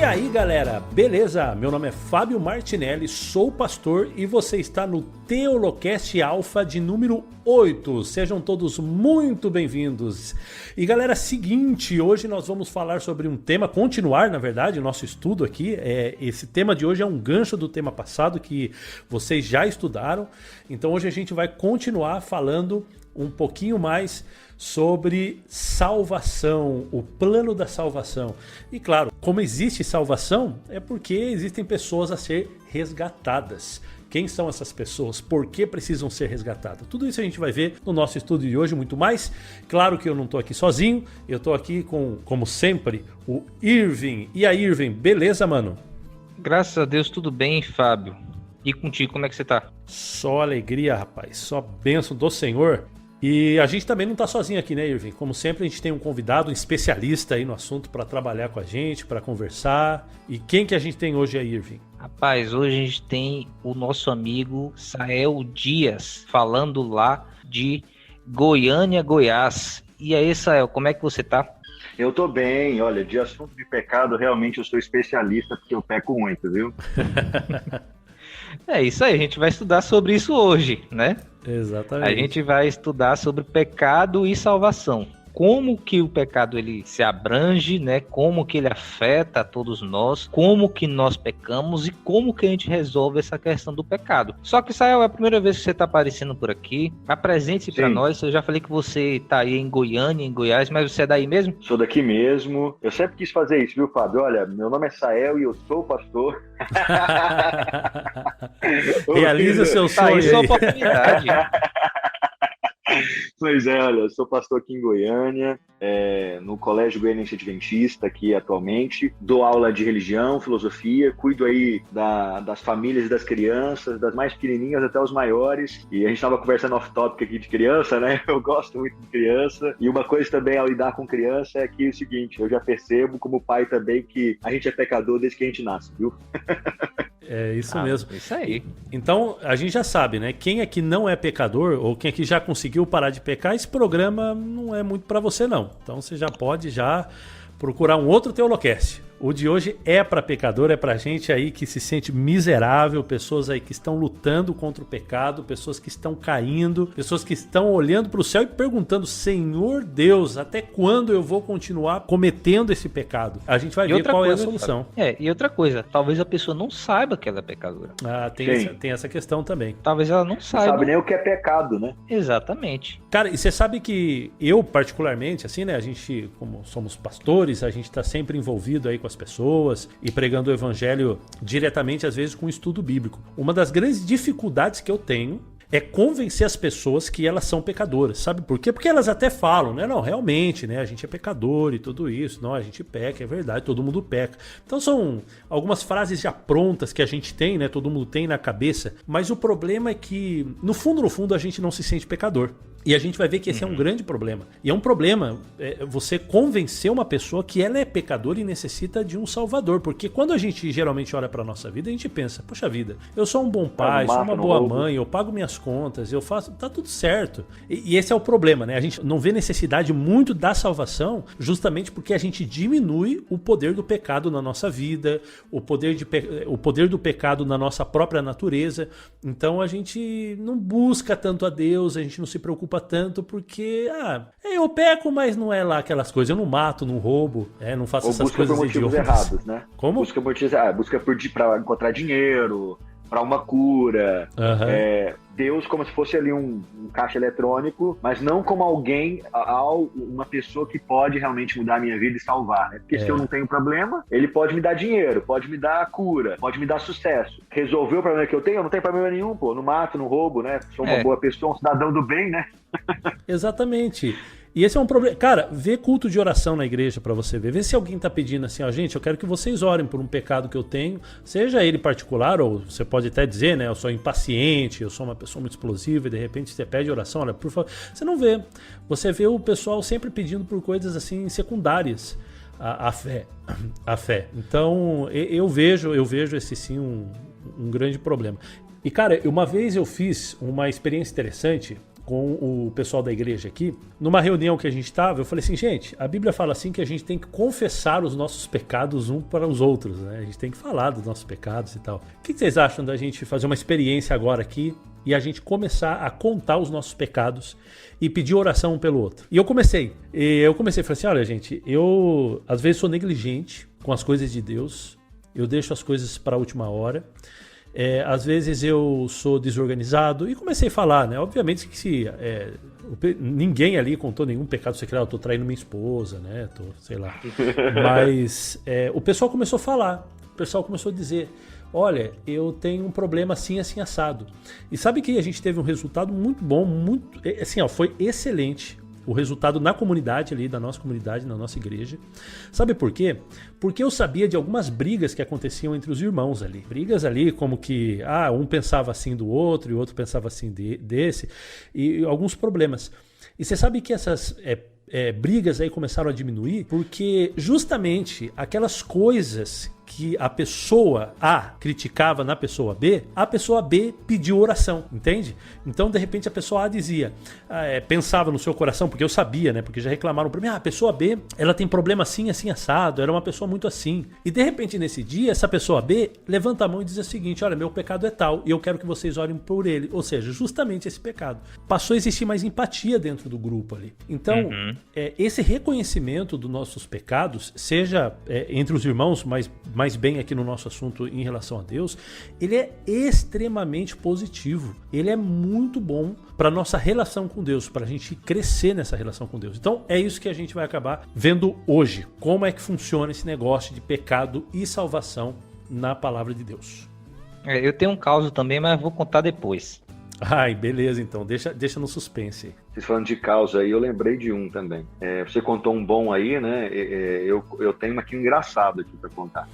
aí, galera, beleza? Meu nome é Fábio Martinelli, sou pastor e você está no Teolocast Alpha de número 8. Sejam todos muito bem-vindos. E galera, seguinte, hoje nós vamos falar sobre um tema, continuar, na verdade, o nosso estudo aqui. Esse tema de hoje é um gancho do tema passado que vocês já estudaram. Então hoje a gente vai continuar falando um pouquinho mais sobre salvação, o plano da salvação. E claro, como existe salvação, é porque existem pessoas a ser resgatadas. Quem são essas pessoas? Por que precisam ser resgatadas? Tudo isso a gente vai ver no nosso estudo de hoje, muito mais. Claro que eu não estou aqui sozinho, eu estou aqui com, como sempre, o Irving. E aí, Irving, beleza, mano? Graças a Deus, tudo bem, Fábio. E contigo, como é que você tá? Só alegria, rapaz, só bênção do Senhor. E a gente também não está sozinho aqui, né, Irving? Como sempre, a gente tem um convidado, um especialista aí no assunto para trabalhar com a gente, para conversar. E quem que a gente tem hoje aí, Irving? Rapaz, hoje a gente tem o nosso amigo Sael Dias, falando lá de Goiânia, Goiás. E aí, Sael, como é que você tá? Eu tô bem, olha, de assunto de pecado, realmente eu sou especialista porque eu peco muito, viu? É isso aí, a gente vai estudar sobre isso hoje, né? Exatamente. A gente vai estudar sobre pecado e salvação. Como que o pecado ele se abrange, né? Como que ele afeta a todos nós, como que nós pecamos e como que a gente resolve essa questão do pecado. Só que, Sael, é a primeira vez que você está aparecendo por aqui. Apresente-se para nós. Eu já falei que você está aí em Goiânia, em Goiás, mas você é daí mesmo? Sou daqui mesmo. Eu sempre quis fazer isso, viu, Fábio? Olha, meu nome é Sael e eu sou pastor. Realiza seu sonho. Tá aí sua oportunidade. Pois é, olha, eu sou pastor aqui em Goiânia, no Colégio Goianiense Adventista aqui atualmente, dou aula de religião, filosofia, cuido aí das famílias e das crianças, das mais pequenininhas até os maiores, e a gente estava conversando off-topic aqui de criança, né? Eu gosto muito de criança, e uma coisa também ao lidar com criança é que é o seguinte, eu já percebo como pai também que a gente é pecador desde que a gente nasce, viu? É isso mesmo. Isso aí. Então, a gente já sabe, né? Quem aqui não é pecador, ou quem aqui já conseguiu parar de pecar, esse programa não é muito para você, não. Então, você já pode procurar um outro Teolocast. O de hoje é para pecador, é para gente aí que se sente miserável, pessoas aí que estão lutando contra o pecado, pessoas que estão caindo, pessoas que estão olhando para o céu e perguntando, Senhor Deus, até quando eu vou continuar cometendo esse pecado? A gente vai ver qual é a solução. E outra coisa, talvez a pessoa não saiba que ela é pecadora. Ah, tem essa questão também. Talvez ela não saiba. Não sabe nem o que é pecado, né? Exatamente. Cara, e você sabe que eu, particularmente, assim, né, a gente, como somos pastores, a gente tá sempre envolvido aí com as pessoas e pregando o evangelho diretamente, às vezes com estudo bíblico. Uma das grandes dificuldades que eu tenho é convencer as pessoas que elas são pecadoras, sabe por quê? Porque elas até falam, né? Não, realmente, né? A gente é pecador e tudo isso, não, a gente peca, é verdade, todo mundo peca. Então são algumas frases já prontas que a gente tem, né? Todo mundo tem na cabeça, mas o problema é que, no fundo, a gente não se sente pecador. E a gente vai ver que esse é um grande problema. E é um problema você convencer uma pessoa que ela é pecadora e necessita de um salvador. Porque quando a gente geralmente olha para nossa vida, a gente pensa, poxa vida, eu sou um bom pai, sou uma boa mãe, eu pago minhas contas, eu faço, tá tudo certo. E esse é o problema, né? A gente não vê necessidade muito da salvação justamente porque a gente diminui o poder do pecado na nossa vida, o poder do pecado na nossa própria natureza. Então a gente não busca tanto a Deus, a gente não se preocupa tanto porque eu peco, mas não é lá aquelas coisas, eu não mato, não roubo, não faço essas coisas por motivos idiotas. Errados, né? Como? Busca para encontrar dinheiro, para uma cura. Deus como se fosse ali um caixa eletrônico, mas não como uma pessoa que pode realmente mudar a minha vida e salvar, né? Porque se eu não tenho problema, ele pode me dar dinheiro, pode me dar cura, pode me dar sucesso. Resolveu o problema que eu tenho? Eu não tenho problema nenhum, pô. Não mato, não roubo, né? Sou uma boa pessoa, um cidadão do bem, né? Exatamente. E esse é um problema. Cara, vê culto de oração na igreja pra você ver. Vê se alguém tá pedindo assim, ó, gente, eu quero que vocês orem por um pecado que eu tenho, seja ele particular, ou você pode até dizer, né, eu sou impaciente, eu sou uma pessoa muito explosiva, e de repente você pede oração, olha, por favor. Você não vê. Você vê o pessoal sempre pedindo por coisas assim secundárias à fé. Então, eu vejo esse sim um grande problema. E, cara, uma vez eu fiz uma experiência interessante com o pessoal da igreja aqui. Numa reunião que a gente estava, eu falei assim, gente, a Bíblia fala assim que a gente tem que confessar os nossos pecados um para os outros, né? A gente tem que falar dos nossos pecados e tal. O que vocês acham da gente fazer uma experiência agora aqui e a gente começar a contar os nossos pecados e pedir oração um pelo outro? E eu comecei, falei assim, olha gente, eu às vezes sou negligente com as coisas de Deus, eu deixo as coisas para a última hora. Às vezes eu sou desorganizado e comecei a falar, né? Obviamente que ninguém ali contou nenhum pecado secreto, eu tô traindo minha esposa, né? Sei lá. Mas o pessoal começou a falar, o pessoal começou a dizer, olha, eu tenho um problema assim, assim, assado. E sabe que a gente teve um resultado muito bom, muito, assim, foi excelente. O resultado na comunidade ali, da nossa comunidade, na nossa igreja. Sabe por quê? Porque eu sabia de algumas brigas que aconteciam entre os irmãos ali. Brigas ali como que, um pensava assim do outro e o outro pensava assim desse. E alguns problemas. E você sabe que essas brigas aí começaram a diminuir porque justamente aquelas coisas que a pessoa A criticava na pessoa B, a pessoa B pediu oração, entende? Então, de repente, a pessoa A dizia, pensava no seu coração, porque eu sabia, né? Porque já reclamaram pra mim, a pessoa B, ela tem problema assim, assim, assado, era uma pessoa muito assim. E, de repente, nesse dia, essa pessoa B levanta a mão e diz o seguinte, olha, meu pecado é tal, e eu quero que vocês orem por ele. Ou seja, justamente esse pecado. Passou a existir mais empatia dentro do grupo ali. Então, esse reconhecimento dos nossos pecados, seja entre os irmãos, mas mais bem aqui no nosso assunto em relação a Deus, ele é extremamente positivo. Ele é muito bom para nossa relação com Deus, para a gente crescer nessa relação com Deus. Então é isso que a gente vai acabar vendo hoje. Como é que funciona esse negócio de pecado e salvação na palavra de Deus. Eu tenho um caso também, mas vou contar depois. Ai, beleza, então. Deixa no suspense. Vocês falando de causa aí, eu lembrei de um também. Você contou um bom aí, né? Eu tenho aqui um engraçado aqui pra contar.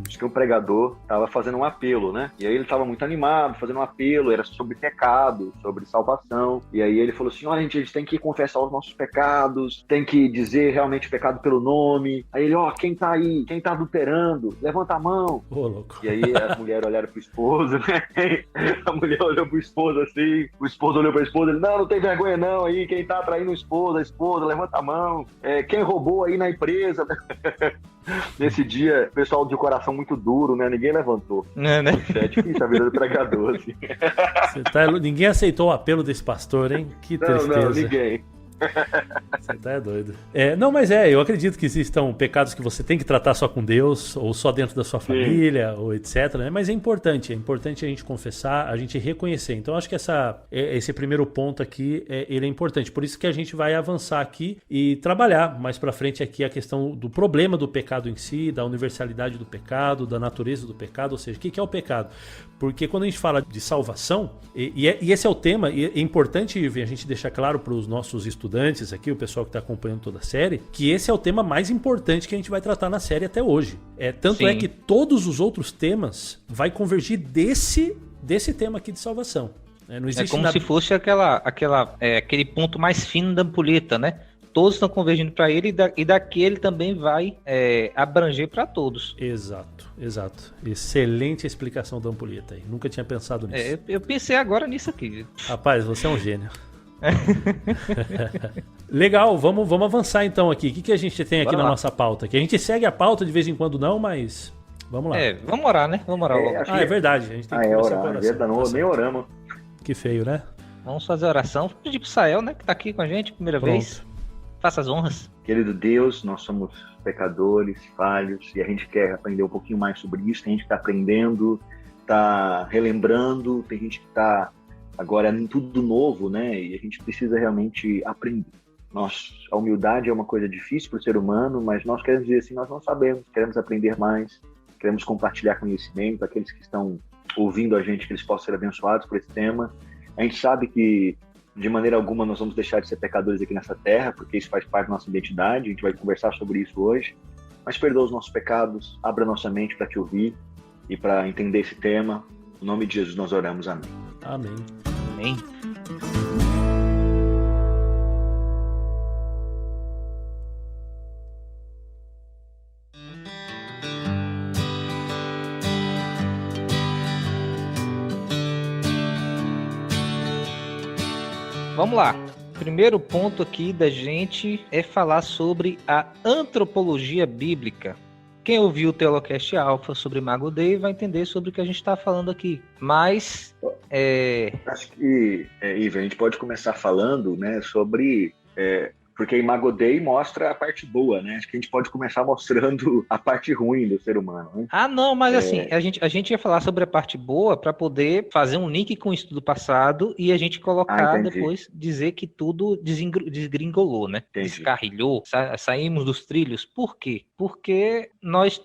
Diz que um pregador tava fazendo um apelo, né? E aí ele tava muito animado, fazendo um apelo, era sobre pecado, sobre salvação. E aí ele falou assim, olha, a gente tem que confessar os nossos pecados, tem que dizer realmente o pecado pelo nome. Aí ele, quem tá aí? Quem tá adulterando? Levanta a mão. Louco. E aí as mulheres olharam pro esposo, né? A mulher olhou pro esposo assim, o esposo olhou pra esposa, ele, não tem vergonha não, aí quem tá traindo a esposa, levanta a mão. Quem roubou aí na empresa? Nesse dia, pessoal de coração muito duro, né? Ninguém levantou. Né? É difícil a vida do pregador, assim. Ninguém aceitou o apelo desse pastor, hein? Que tristeza. Não, ninguém. Você tá doido. Não, mas eu acredito que existam pecados que você tem que tratar só com Deus, ou só dentro da sua família, ou etc, né? Mas é importante a gente confessar, a gente reconhecer. Então acho que esse primeiro ponto aqui, ele é importante. Por isso que a gente vai avançar aqui e trabalhar mais pra frente aqui a questão do problema do pecado em si, da universalidade do pecado, da natureza do pecado, ou seja, o que é o pecado? Porque quando a gente fala de salvação, e esse é o tema, e é importante a gente deixar claro para os nossos estudantes aqui, o pessoal que está acompanhando toda a série, que esse é o tema mais importante que a gente vai tratar na série até hoje. Tanto Sim. É que todos os outros temas vai convergir desse tema aqui de salvação. Não existe como se fosse aquele ponto mais fino da ampulheta, né? Todos estão convergindo para ele e daqui ele também vai abranger para todos. Exato. Excelente explicação da ampulheta aí. Nunca tinha pensado nisso. Eu pensei agora nisso aqui. Rapaz, você é um gênio. Legal, vamos avançar então aqui. O que a gente tem aqui na nossa pauta? Que a gente segue a pauta de vez em quando não, mas vamos lá. Vamos orar, né? Vamos orar logo. É verdade. A gente tem que começar com a oração. Nem oramos. Que feio, né? Vamos fazer a oração. Vou pedir pro Sael, né? Que tá aqui com a gente, primeira vez. Faça as honras. Querido Deus, nós somos pecadores, falhos, e a gente quer aprender um pouquinho mais sobre isso. Tem gente que está aprendendo, está relembrando, tem gente que está agora em tudo novo, né? E a gente precisa realmente aprender. A humildade é uma coisa difícil para o ser humano, mas nós queremos dizer assim, nós não sabemos, queremos aprender mais, queremos compartilhar conhecimento, aqueles que estão ouvindo a gente, que eles possam ser abençoados por esse tema. A gente sabe que de maneira alguma nós vamos deixar de ser pecadores aqui nessa terra, porque isso faz parte da nossa identidade, a gente vai conversar sobre isso hoje, mas perdoa os nossos pecados, abra nossa mente para te ouvir e para entender esse tema. Em nome de Jesus nós oramos, amém. Amém. Amém. Vamos lá. Primeiro ponto aqui da gente é falar sobre a antropologia bíblica. Quem ouviu o Teolocast Alpha sobre Imago Dei vai entender sobre o que a gente está falando aqui. Mas... Acho que, Ivan, a gente pode começar falando, né, sobre... porque Imago Dei mostra a parte boa, né? Acho que a gente pode começar mostrando a parte ruim do ser humano, né? Ah, não, mas assim, a gente ia falar sobre a parte boa para poder fazer um link com o estudo passado e a gente colocar depois, dizer que tudo desgringolou, né? Entendi. Descarrilhou, saímos dos trilhos. Por quê? Porque nós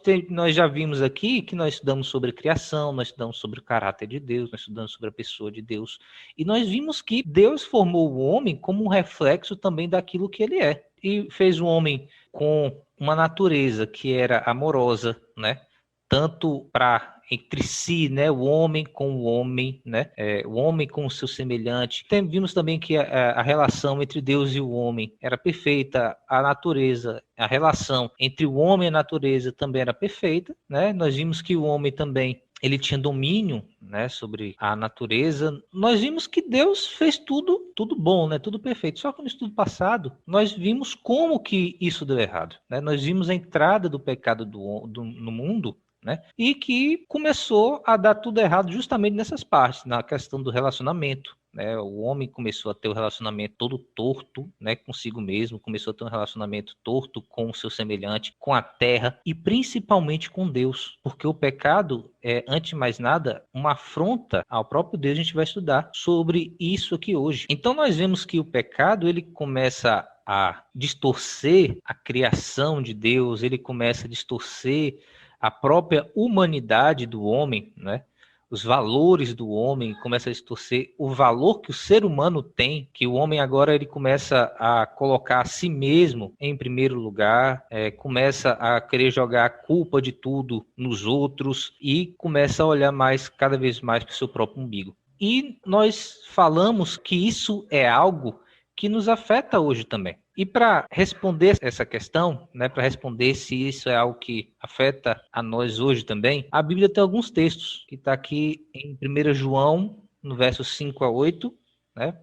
já vimos aqui que nós estudamos sobre criação, nós estudamos sobre o caráter de Deus, nós estudamos sobre a pessoa de Deus, e nós vimos que Deus formou o homem como um reflexo também daquilo que ele é. E fez o homem com uma natureza que era amorosa, né? Tanto para entre si, né? O homem com o homem, né? O homem com o seu semelhante. Vimos também que a relação entre Deus e o homem era perfeita, a natureza, a relação entre o homem e a natureza também era perfeita, né? Nós vimos que o homem também ele tinha domínio, né, sobre a natureza. Nós vimos que Deus fez tudo bom, né, tudo perfeito. Só que no estudo passado, nós vimos como que isso deu errado, né? Nós vimos a entrada do pecado no mundo, né? E que começou a dar tudo errado justamente nessas partes, na questão do relacionamento. Né, o homem começou a ter um relacionamento todo torto, né, consigo mesmo, começou a ter um relacionamento torto com o seu semelhante, com a terra e principalmente com Deus, porque o pecado é, antes de mais nada, uma afronta ao próprio Deus. A gente vai estudar sobre isso aqui hoje. Então nós vemos que o pecado ele começa a distorcer a criação de Deus, ele começa a distorcer a própria humanidade do homem, né? Os valores do homem, começa a distorcer o valor que o ser humano tem, que o homem agora ele começa a colocar a si mesmo em primeiro lugar, começa a querer jogar a culpa de tudo nos outros e começa a olhar cada vez mais para o seu próprio umbigo. E nós falamos que isso é algo que nos afeta hoje também. E para responder essa questão, né, para responder se isso é algo que afeta a nós hoje também, a Bíblia tem alguns textos, que está aqui em 1 João, no verso 5 a 8, né?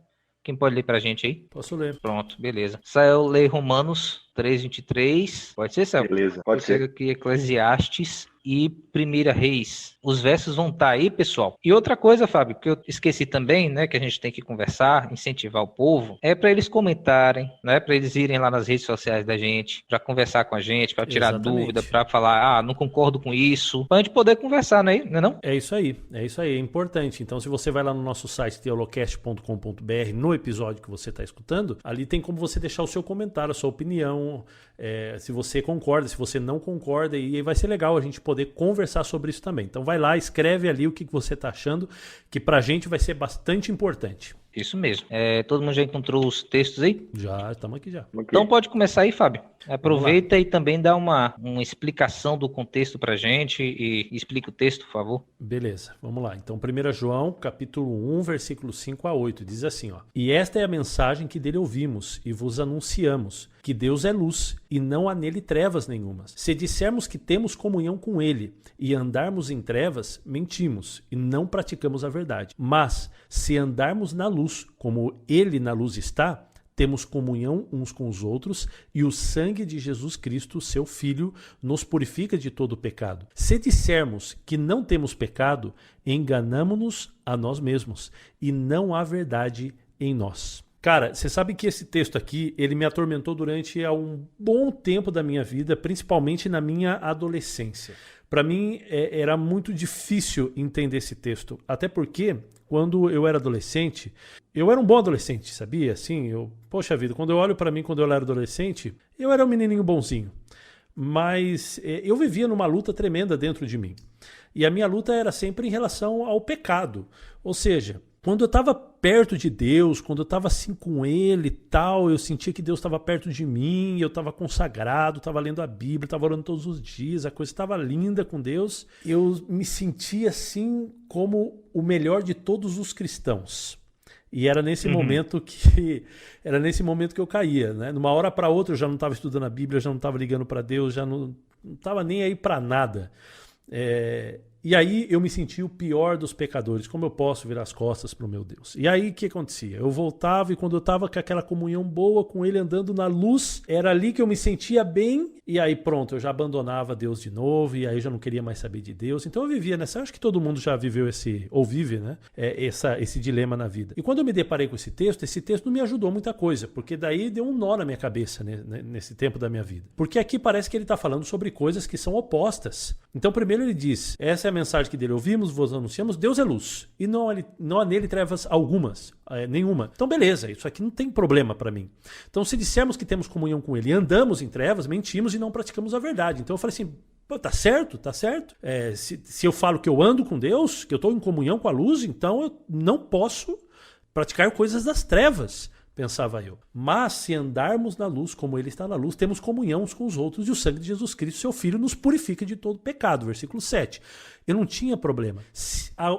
Quem pode ler para a gente aí? Posso ler. Pronto, beleza. Sael lê Romanos 3:23. Pode ser, Sael? Beleza, pode ser. Aqui Eclesiastes e 1 Reis. Os versos vão estar aí, pessoal. E outra coisa, Fábio, que eu esqueci também, né, que a gente tem que conversar, incentivar o povo, é para eles comentarem, né, para eles irem lá nas redes sociais da gente, para conversar com a gente, para tirar dúvida, para falar, não concordo com isso, para a gente poder conversar, né, não? É isso aí, é importante. Então, se você vai lá no nosso site teolocast.com.br, no episódio que você está escutando, ali tem como você deixar o seu comentário, a sua opinião, se você concorda, se você não concorda, e aí vai ser legal a gente poder conversar sobre isso também. Então vai lá, escreve ali o que você está achando, que pra gente vai ser bastante importante. Isso mesmo. Todo mundo já encontrou os textos aí? Já, estamos aqui já. Então pode começar aí, Fábio. Aproveita e também dá uma explicação do contexto pra gente e explica o texto, por favor. Beleza, vamos lá. Então 1 João, capítulo 1, versículo 5 a 8, diz assim, ó: E esta é a mensagem que dele ouvimos e vos anunciamos, que Deus é luz e não há nele trevas nenhumas. Se dissermos que temos comunhão com ele e andarmos em trevas, mentimos e não praticamos a verdade. Mas se andarmos na luz, como ele na luz está, temos comunhão uns com os outros e o sangue de Jesus Cristo, seu Filho, nos purifica de todo pecado. Se dissermos que não temos pecado, enganamo-nos a nós mesmos e não há verdade em nós. Cara, você sabe que esse texto aqui, ele me atormentou durante um bom tempo da minha vida, principalmente na minha adolescência. Para mim, era muito difícil entender esse texto, até porque, quando eu era adolescente, eu era um bom adolescente, sabia? Assim, poxa vida, quando eu olho para mim quando eu era adolescente, eu era um menininho bonzinho. Mas eu vivia numa luta tremenda dentro de mim. E a minha luta era sempre em relação ao pecado. Ou seja, quando eu estava perto de Deus, quando eu estava assim com Ele e tal, eu sentia que Deus estava perto de mim, eu estava consagrado, estava lendo a Bíblia, estava orando todos os dias, a coisa estava linda com Deus. Eu me sentia assim como o melhor de todos os cristãos. E era nesse momento que eu caía, né? Numa hora para outra eu já não estava estudando a Bíblia, já não estava ligando para Deus, já não estava nem aí para nada. E aí eu me senti o pior dos pecadores. Como eu posso virar as costas para o meu Deus? E aí o que acontecia? Eu voltava e quando eu estava com aquela comunhão boa com ele andando na luz, era ali que eu me sentia bem. E aí pronto, eu já abandonava Deus de novo e aí já não queria mais saber de Deus. Então eu vivia nessa... Acho que todo mundo já viveu ou vive, né? Esse dilema na vida. E quando eu me deparei com esse texto não me ajudou muita coisa, porque daí deu um nó na minha cabeça, né, nesse tempo da minha vida. Porque aqui parece que ele está falando sobre coisas que são opostas. Então primeiro ele diz, essa é a mensagem que dele ouvimos, vos anunciamos, Deus é luz. E não há nele trevas algumas, nenhuma. Então beleza, isso aqui não tem problema para mim. Então se dissermos que temos comunhão com ele e andamos em trevas, mentimos e não praticamos a verdade. Então eu falei assim, tá certo, tá certo. Se eu falo que eu ando com Deus, que eu estou em comunhão com a luz, então eu não posso praticar coisas das trevas, pensava eu. Mas se andarmos na luz como ele está na luz, temos comunhão uns com os outros e o sangue de Jesus Cristo, seu Filho, nos purifica de todo pecado. Versículo 7. Eu não tinha problema.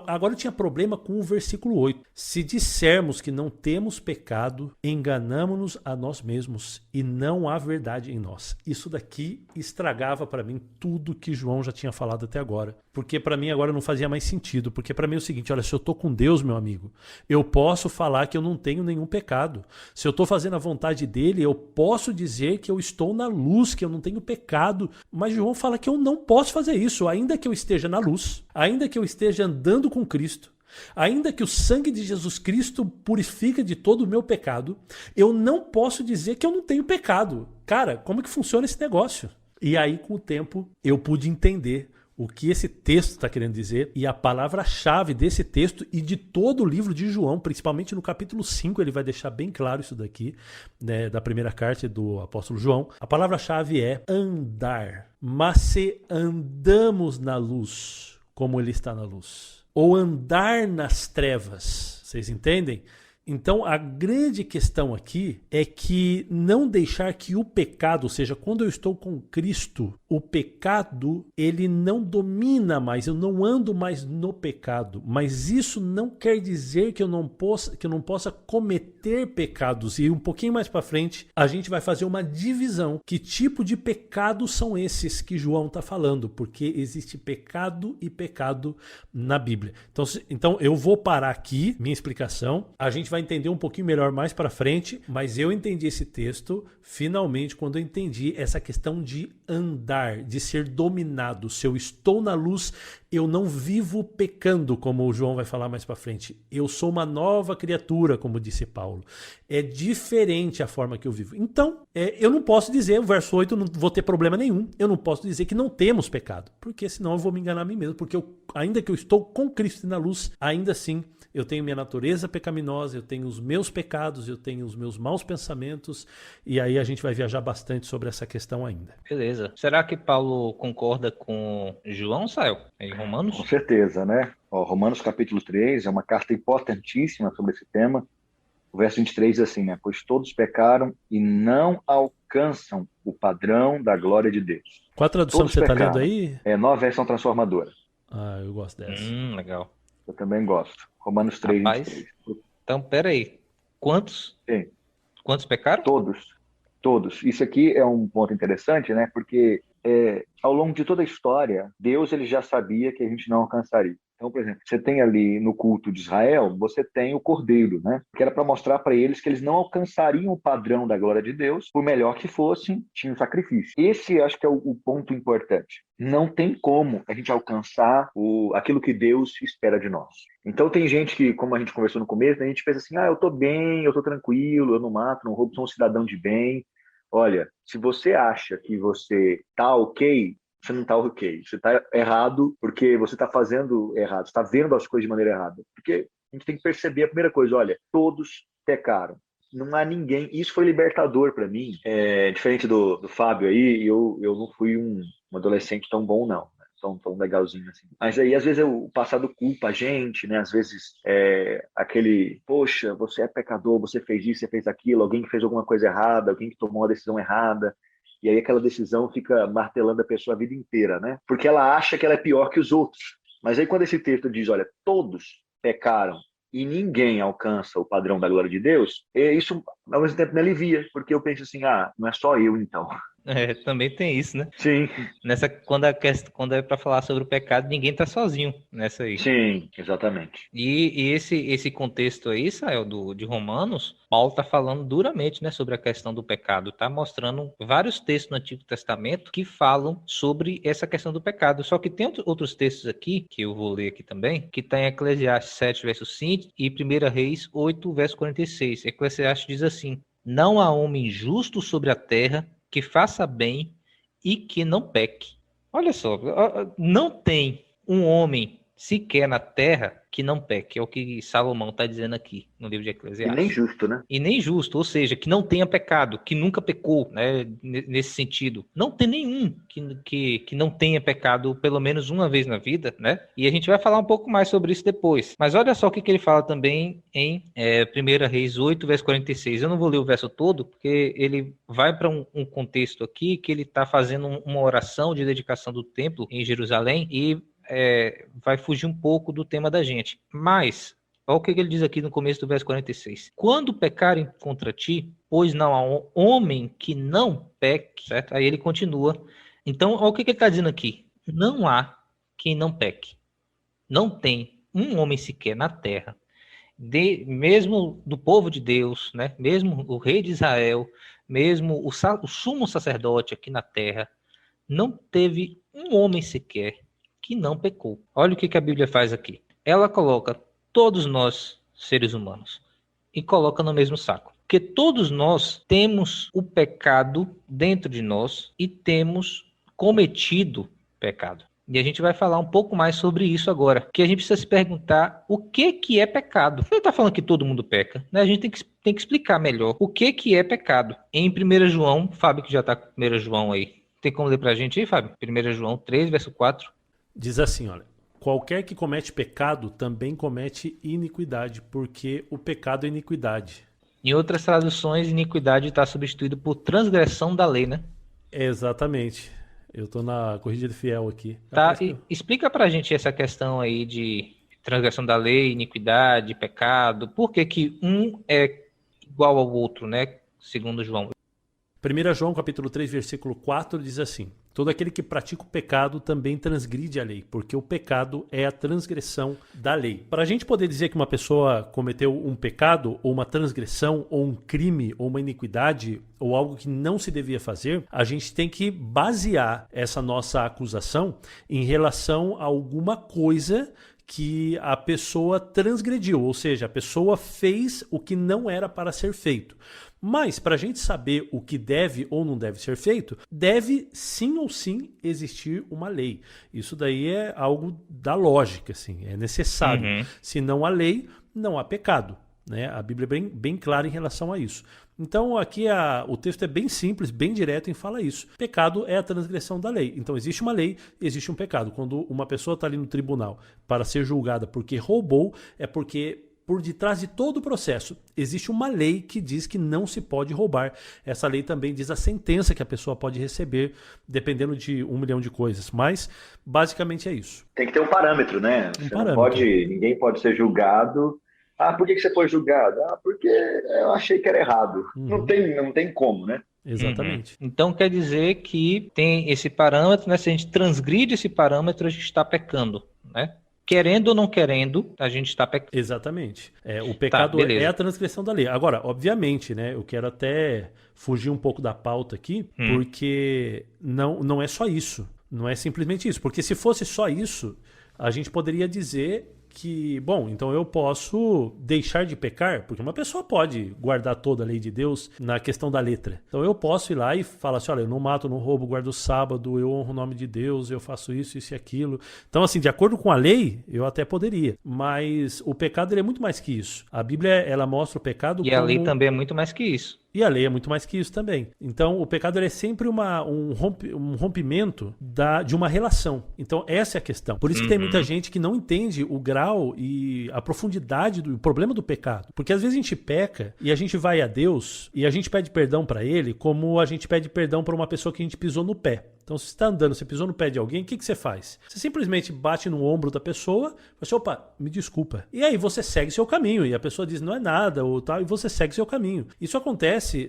Agora eu tinha problema com o versículo 8. Se dissermos que não temos pecado, enganamo-nos a nós mesmos e não há verdade em nós. Isso daqui estragava para mim tudo que João já tinha falado até agora. Porque para mim agora não fazia mais sentido. Porque para mim é o seguinte, olha, se eu estou com Deus, meu amigo, eu posso falar que eu não tenho nenhum pecado. Se eu estou fazendo a vontade dele, eu posso dizer que eu estou na luz, que eu não tenho pecado. Mas João fala que eu não posso fazer isso, ainda que eu esteja na luz. Ainda que eu esteja andando com Cristo, ainda que o sangue de Jesus Cristo purifica de todo o meu pecado, eu não posso dizer que eu não tenho pecado. Cara, como que funciona esse negócio? E aí, com o tempo, eu pude entender o que esse texto está querendo dizer e a palavra-chave desse texto e de todo o livro de João, principalmente no capítulo 5, ele vai deixar bem claro isso daqui, né, da primeira carta do apóstolo João. A palavra-chave é andar. Mas se andamos na luz, como ele está na luz, ou andar nas trevas, vocês entendem? Então a grande questão aqui é que não deixar que o pecado, ou seja, quando eu estou com Cristo, o pecado ele não domina mais, eu não ando mais no pecado, mas isso não quer dizer que eu não possa cometer pecados. E um pouquinho mais para frente a gente vai fazer uma divisão, que tipo de pecados são esses que João está falando, porque existe pecado e pecado na Bíblia. Então eu vou parar aqui minha explicação, a gente vai entender um pouquinho melhor mais para frente, mas eu entendi esse texto finalmente quando eu entendi essa questão de andar, de ser dominado. Se eu estou na luz, eu não vivo pecando, como o João vai falar mais para frente. Eu sou uma nova criatura, como disse Paulo. É diferente a forma que eu vivo. Então, eu não posso dizer, o verso 8, eu não vou ter problema nenhum, eu não posso dizer que não temos pecado, porque senão eu vou me enganar a mim mesmo, porque ainda que eu estou com Cristo na luz, ainda assim eu tenho minha natureza pecaminosa, eu tenho os meus pecados, eu tenho os meus maus pensamentos, e aí a gente vai viajar bastante sobre essa questão ainda. Beleza. Será que Paulo concorda com João, Sael, em Romanos? Com certeza, né? Romanos capítulo 3 é uma carta importantíssima sobre esse tema. O verso 23 diz assim, né? Pois todos pecaram e não alcançam o padrão da glória de Deus. Qual a tradução Todos que você está pecaram. lendo aí? É Nova Versão Transformadora. Ah, eu gosto dessa. Legal. Eu também gosto. Romanos 3, Rapaz, 23. então, peraí. Quantos? Sim. Quantos pecaram? Todos. Isso aqui é um ponto interessante, né? Porque ao longo de toda a história, Deus ele já sabia que a gente não alcançaria. Então, por exemplo, você tem ali no culto de Israel, você tem o Cordeiro, né? Que era para mostrar para eles que eles não alcançariam o padrão da glória de Deus, por melhor que fossem, tinha um sacrifício. Esse acho que é o ponto importante. Não tem como a gente alcançar aquilo que Deus espera de nós. Então tem gente que, como a gente conversou no começo, a gente pensa assim, eu tô bem, eu tô tranquilo, eu não mato, não roubo, sou um cidadão de bem. Olha, se você acha que você tá ok, você não tá ok. Você tá errado porque você tá fazendo errado, você tá vendo as coisas de maneira errada. Porque a gente tem que perceber a primeira coisa, olha, todos pecaram. Não há ninguém. Isso foi libertador para mim. Diferente do Fábio aí, eu não fui um adolescente tão bom, não. Tão legalzinho assim. Mas aí, às vezes, o passado culpa a gente, né? Às vezes, aquele, poxa, você é pecador, você fez isso, você fez aquilo, alguém que fez alguma coisa errada, alguém que tomou uma decisão errada. E aí aquela decisão fica martelando a pessoa a vida inteira, né? Porque ela acha que ela é pior que os outros. Mas aí quando esse texto diz, olha, todos pecaram e ninguém alcança o padrão da glória de Deus, isso ao mesmo tempo me alivia, porque eu penso assim, não é só eu então. Também tem isso, né? Sim, Quando é para falar sobre o pecado, ninguém tá sozinho nessa aí. sim, exatamente. E esse contexto aí, Israel, de Romanos, Paulo tá falando duramente, né, sobre a questão do pecado. Tá mostrando vários textos no Antigo Testamento que falam sobre essa questão do pecado. Só que tem outros textos aqui, que eu vou ler aqui também, que tá em Eclesiastes 7, verso 5 e 1 Reis 8, verso 46. Eclesiastes diz assim: não há homem justo sobre a terra que faça bem e que não peque. Olha só, não tem um homem sequer na terra que não peque, é o que Salomão está dizendo aqui no livro de E Eclesiastes. nem justo, né? E nem justo, ou seja, que não tenha pecado, que nunca pecou, né, nesse sentido. Não tem nenhum que não tenha pecado pelo menos uma vez na vida, né? E a gente vai falar um pouco mais sobre isso depois. Mas olha só o que ele fala também em 1 Reis 8, verso 46. Eu não vou ler o verso todo, porque ele vai para um contexto aqui que ele está fazendo uma oração de dedicação do templo em Jerusalém e vai fugir um pouco do tema da gente. Mas, olha o que ele diz aqui no começo do verso 46. Quando pecarem contra ti, pois não há homem que não peque, certo? Aí ele continua. Então, olha o que ele está dizendo aqui. Não há quem não peque. Não tem um homem sequer na terra, mesmo do povo de Deus, né? Mesmo o rei de Israel, mesmo o sumo sacerdote aqui na terra, não teve um homem sequer que não pecou. Olha o que a Bíblia faz aqui. Ela coloca todos nós, seres humanos, e coloca no mesmo saco. Porque todos nós temos o pecado dentro de nós e temos cometido pecado. E a gente vai falar um pouco mais sobre isso agora. Que a gente precisa se perguntar o que é pecado. Ele está falando que todo mundo peca, né? A gente tem que explicar melhor o que é pecado. Em 1 João, Fábio que já está com 1 João aí, tem como ler para a gente aí, Fábio? 1 João 3, verso 4. Diz assim, olha: qualquer que comete pecado também comete iniquidade, porque o pecado é iniquidade. Em outras traduções, iniquidade está substituído por transgressão da lei, né? Exatamente. Eu tô na corrigida fiel aqui. Tá, explica pra gente essa questão aí de transgressão da lei, iniquidade, pecado. Por que um é igual ao outro, né? Segundo João. 1 João capítulo 3, versículo 4 diz assim: todo aquele que pratica o pecado também transgride a lei, porque o pecado é a transgressão da lei. Para a gente poder dizer que uma pessoa cometeu um pecado, ou uma transgressão, ou um crime, ou uma iniquidade, ou algo que não se devia fazer, a gente tem que basear essa nossa acusação em relação a alguma coisa que a pessoa transgrediu, ou seja, a pessoa fez o que não era para ser feito. Mas, para a gente saber o que deve ou não deve ser feito, deve sim ou sim existir uma lei. Isso daí é algo da lógica, assim, é necessário. Se não há lei, não há pecado, né? A Bíblia é bem clara em relação a isso. Então, aqui o texto é bem simples, bem direto em falar isso. Pecado é a transgressão da lei. Então, existe uma lei, existe um pecado. Quando uma pessoa está ali no tribunal para ser julgada porque roubou, é porque por detrás de todo o processo existe uma lei que diz que não se pode roubar. Essa lei também diz a sentença que a pessoa pode receber, dependendo de 1 milhão de coisas. Mas, basicamente, é isso. Tem que ter um parâmetro, né? Ninguém pode ser julgado. Ah, por que você foi julgado? Ah, porque eu achei que era errado. Não tem como, né? Exatamente. Então quer dizer que tem esse parâmetro, né? Se a gente transgride esse parâmetro, a gente está pecando, né? Querendo ou não querendo, a gente está pecando. Exatamente. O pecado é a transgressão da lei. Agora, obviamente, né? Eu quero até fugir um pouco da pauta aqui, porque não é só isso. Não é simplesmente isso. Porque se fosse só isso, a gente poderia dizer que, bom, então eu posso deixar de pecar, porque uma pessoa pode guardar toda a lei de Deus na questão da letra. Então eu posso ir lá e falar assim, olha, eu não mato, não roubo, guardo o sábado, eu honro o nome de Deus, eu faço isso e aquilo. Então assim, de acordo com a lei, eu até poderia. Mas o pecado ele é muito mais que isso. A Bíblia, ela mostra o pecado como... a lei também é muito mais que isso. E a lei é muito mais que isso também. Então, o pecado ele é sempre um rompimento de uma relação. Então, essa é a questão. Por isso que tem muita gente que não entende o grau e a profundidade do problema do pecado. Porque às vezes a gente peca e a gente vai a Deus e a gente pede perdão para Ele como a gente pede perdão para uma pessoa que a gente pisou no pé. Então, se você está andando, você pisou no pé de alguém, o que você faz? Você simplesmente bate no ombro da pessoa e fala assim, opa, me desculpa. E aí você segue seu caminho. E a pessoa diz, não é nada, ou tal, e você segue seu caminho. Isso acontece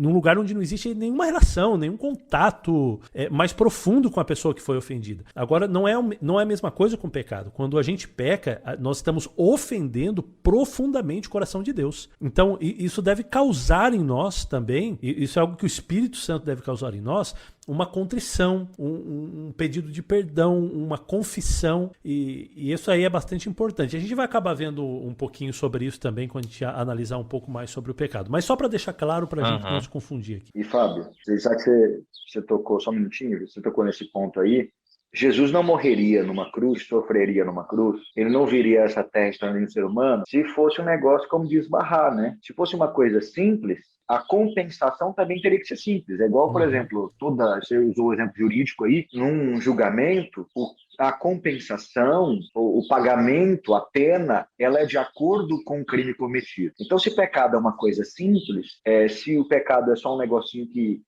num lugar onde não existe nenhuma relação, nenhum contato mais profundo com a pessoa que foi ofendida. Agora, não é a mesma coisa com o pecado. Quando a gente peca, nós estamos ofendendo profundamente o coração de Deus. Então, isso deve causar em nós também, e isso é algo que o Espírito Santo deve causar em nós, uma contrição, um pedido de perdão, uma confissão, e isso aí é bastante importante. A gente vai acabar vendo um pouquinho sobre isso também quando a gente analisar um pouco mais sobre o pecado. Mas só para deixar claro, para a gente não se confundir aqui. E Fábio, já que você tocou, só um minutinho, você tocou nesse ponto aí, Jesus não morreria numa cruz, sofreria numa cruz, ele não viria a essa terra estando ser humano, se fosse um negócio como desbarrar, né? Se fosse uma coisa simples, a compensação também teria que ser simples. É igual, por exemplo, você usou o exemplo jurídico aí, num julgamento, a compensação, o pagamento, a pena, ela é de acordo com o crime cometido. Então, se pecado é uma coisa simples, se o pecado é só um negocinho que,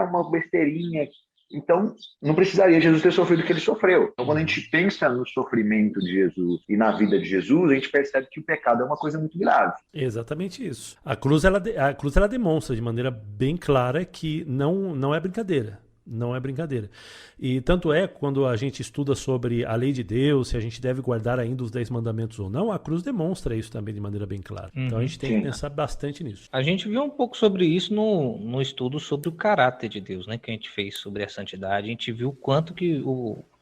uma besteirinha, então não precisaria Jesus ter sofrido o que ele sofreu. Então, quando a gente pensa no sofrimento de Jesus e na vida de Jesus, a gente percebe que o pecado é uma coisa muito grave. Exatamente isso. A cruz ela demonstra de maneira bem clara que não é brincadeira. Não é brincadeira. E tanto é, quando a gente estuda sobre a lei de Deus, se a gente deve guardar ainda os 10 mandamentos ou não, a cruz demonstra isso também de maneira bem clara. Então a gente tem que pensar bastante nisso. A gente viu um pouco sobre isso no estudo sobre o caráter de Deus, né? Que a gente fez sobre a santidade. A gente viu o quanto que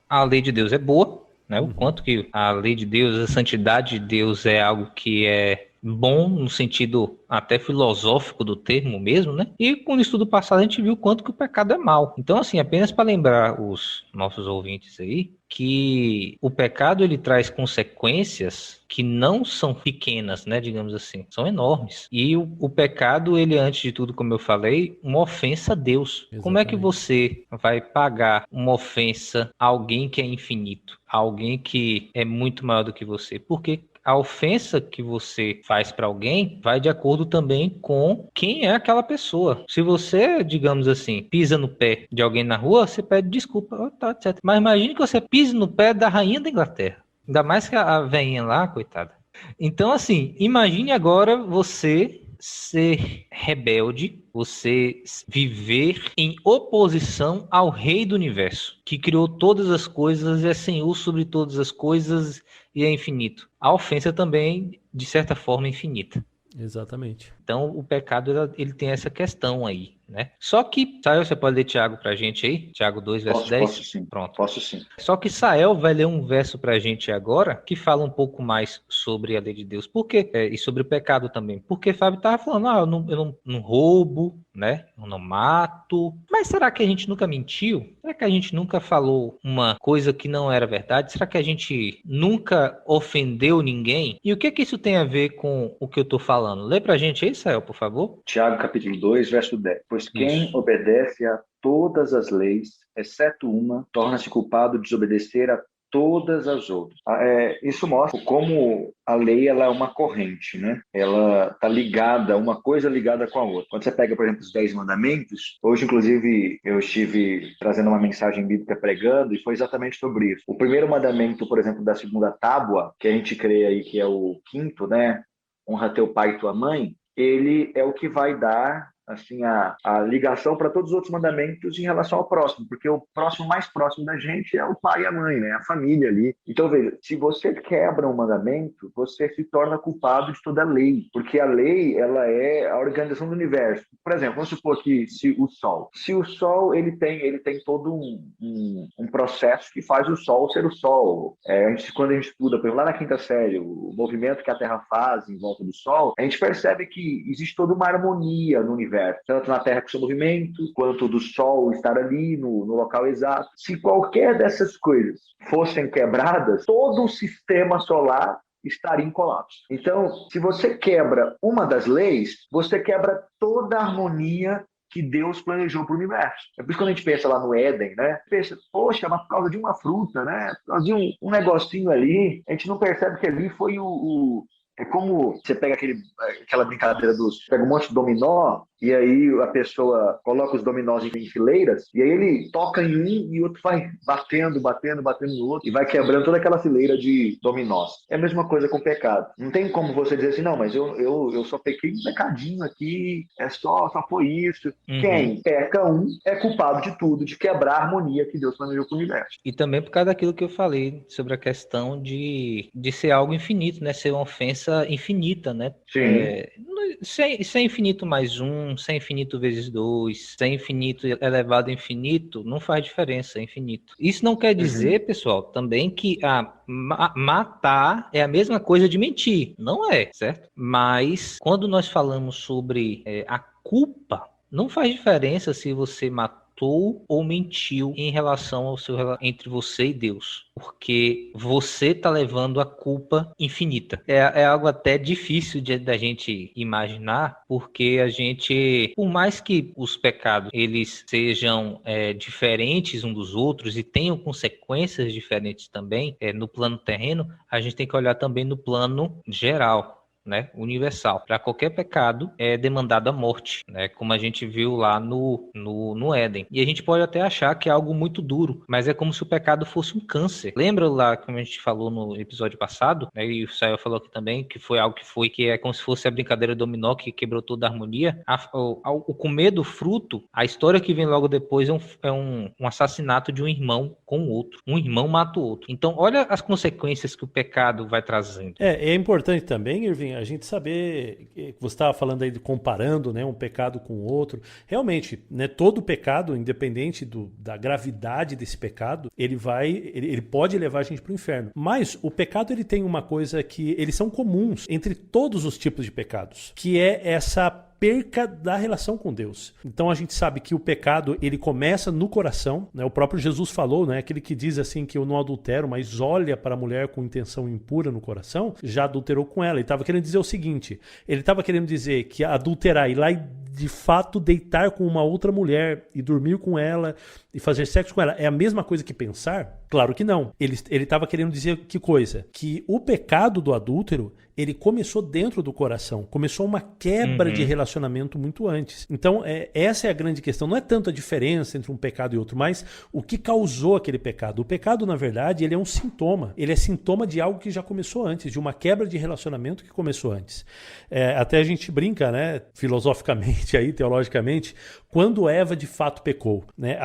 a lei de Deus é boa, né? O quanto que a lei de Deus, a santidade de Deus é algo que é bom no sentido até filosófico do termo mesmo, né? E com o estudo passado a gente viu o quanto que o pecado é mal. Então, assim, apenas para lembrar os nossos ouvintes aí, que o pecado ele traz consequências que não são pequenas, né, digamos assim, são enormes. E o pecado, ele antes de tudo, como eu falei, uma ofensa a Deus. Exatamente. Como é que você vai pagar uma ofensa a alguém que é infinito, a alguém que é muito maior do que você? Porque a ofensa que você faz para alguém vai de acordo também com quem é aquela pessoa. Se você, digamos assim, pisa no pé de alguém na rua, você pede desculpa, tá, etc. Mas imagine que você pise no pé da rainha da Inglaterra. Ainda mais que a velhinha lá, coitada. Então, assim, imagine agora você ser rebelde, você viver em oposição ao Rei do Universo, que criou todas as coisas, é Senhor sobre todas as coisas e é infinito. A ofensa também, de certa forma, é infinita. Exatamente. Então, o pecado, ele tem essa questão aí, né? Só que, Sael, você pode ler Tiago pra gente aí? Tiago 2, verso 10? Posso sim. Pronto. Posso sim. Só que Sael vai ler um verso pra gente agora, que fala um pouco mais sobre a lei de Deus. Por quê? E sobre o pecado também. Porque Fábio tava falando, eu não roubo, né? Eu não mato. Mas será que a gente nunca mentiu? Será que a gente nunca falou uma coisa que não era verdade? Será que a gente nunca ofendeu ninguém? E o que isso tem a ver com o que eu tô falando? Lê pra gente aí, Sael, por favor. Tiago, capítulo 2, verso 10. Pois quem obedece a todas as leis, exceto uma, torna-se culpado de desobedecer a todas as outras. Isso mostra como a lei ela é uma corrente, né? Ela está ligada, uma coisa ligada com a outra. Quando você pega, por exemplo, os 10 mandamentos, hoje, inclusive, eu estive trazendo uma mensagem bíblica pregando e foi exatamente sobre isso. O primeiro mandamento, por exemplo, da segunda tábua, que a gente crê aí que é o quinto, né? Honra teu pai e tua mãe, ele é o que vai dar assim a ligação para todos os outros mandamentos em relação ao próximo, porque o próximo mais próximo da gente é o pai e a mãe, né? A família ali. Então, veja, se você quebra um mandamento, você se torna culpado de toda a lei, porque a lei, ela é a organização do universo. Por exemplo, vamos supor que se o Sol ele tem todo um processo que faz o Sol ser o Sol. Quando a gente estuda, por exemplo, lá na quinta série, o movimento que a Terra faz em volta do Sol, a gente percebe que existe toda uma harmonia no universo, tanto na Terra com seu movimento, quanto do Sol estar ali no local exato. Se qualquer dessas coisas fossem quebradas, todo o sistema solar estaria em colapso. Então, se você quebra uma das leis, você quebra toda a harmonia que Deus planejou para o universo. É por isso que quando a gente pensa lá no Éden, né? Pensa, poxa, mas por causa de uma fruta, né? Por causa de um negocinho ali, a gente não percebe que ali foi É como você pega aquela brincadeira pega um monte de dominó e aí a pessoa coloca os dominós em fileiras, e aí ele toca em um e o outro vai batendo no outro, e vai quebrando toda aquela fileira de dominós. É a mesma coisa com o pecado. Não tem como você dizer assim, não, mas eu só pequei um pecadinho aqui, só foi isso. Quem peca um é culpado de tudo, de quebrar a harmonia que Deus planejou para o universo. E também por causa daquilo que eu falei sobre a questão de ser algo infinito, né? Ser uma ofensa infinita, né? Se é infinito mais um, se é infinito vezes dois, se é infinito elevado a infinito, não faz diferença, é infinito. Isso não quer dizer, pessoal, também que matar é a mesma coisa de mentir. Não é, certo? Mas quando nós falamos sobre a culpa, não faz diferença se você matou ou mentiu em relação ao entre você e Deus, porque você está levando a culpa infinita. É algo até difícil da gente imaginar, porque a gente, por mais que os pecados eles sejam diferentes uns dos outros e tenham consequências diferentes também no plano terreno, a gente tem que olhar também no plano geral, né, universal. Para qualquer pecado é demandada a morte, né, como a gente viu lá no Éden. E a gente pode até achar que é algo muito duro, mas é como se o pecado fosse um câncer. Lembra lá, como a gente falou no episódio passado, né, e o Sael falou aqui também, que foi algo que é como se fosse a brincadeira dominó que quebrou toda a harmonia. O comer do fruto, a história que vem logo depois é um assassinato de um irmão com o outro. Um irmão mata o outro. Então, olha as consequências que o pecado vai trazendo. É importante também, Irving, a gente saber, você estava falando aí de comparando, né, um pecado com o outro. Realmente, né, todo pecado, independente da gravidade desse pecado, ele pode levar a gente para o inferno. Mas o pecado ele tem uma coisa que eles são comuns entre todos os tipos de pecados, que é essa perca da relação com Deus. Então a gente sabe que o pecado ele começa no coração, né? O próprio Jesus falou, né? Aquele que diz assim que eu não adultero, mas olha para a mulher com intenção impura no coração, já adulterou com ela. Ele estava querendo dizer o seguinte, ele estava querendo dizer que adulterar, ir lá e de fato deitar com uma outra mulher e dormir com ela e fazer sexo com ela é a mesma coisa que pensar? Claro que não. Ele estava querendo dizer que coisa? Que o pecado do adúltero ele começou dentro do coração. Começou uma quebra de relacionamento muito antes. Então, essa é a grande questão. Não é tanto a diferença entre um pecado e outro, mas o que causou aquele pecado. O pecado, na verdade, ele é um sintoma. Ele é sintoma de algo que já começou antes, de uma quebra de relacionamento que começou antes. Até a gente brinca, né, filosoficamente, aí, teologicamente, quando Eva de fato pecou. Né?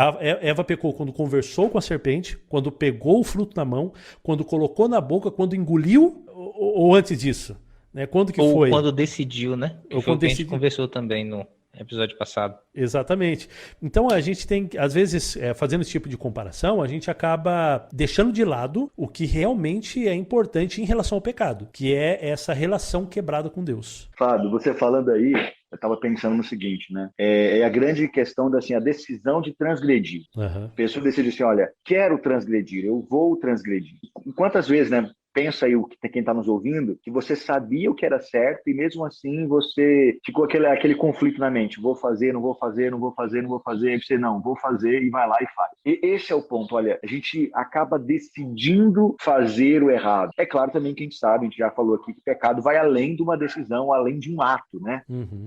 Eva pecou quando conversou com a serpente, quando pegou o fruto na mão, quando colocou na boca, quando engoliu, ou antes disso? Né? Quando que foi? Ou quando decidiu, né? Ou foi o que a gente conversou também no episódio passado. Exatamente. Então a gente tem, às vezes, fazendo esse tipo de comparação, a gente acaba deixando de lado o que realmente é importante em relação ao pecado, que é essa relação quebrada com Deus. Fábio, você falando aí, eu estava pensando no seguinte, né? É a grande questão da a decisão de transgredir. A pessoa decide assim, olha, quero transgredir, eu vou transgredir. Quantas vezes, né? Pensa aí, quem está nos ouvindo, que você sabia o que era certo e mesmo assim você ficou aquele conflito na mente. Vou fazer, não vou fazer, não vou fazer, não vou fazer. Aí você, não, vou fazer e vai lá e faz. E esse é o ponto, olha, a gente acaba decidindo fazer o errado. É claro também que a gente sabe, a gente já falou aqui que o pecado vai além de uma decisão, além de um ato, né?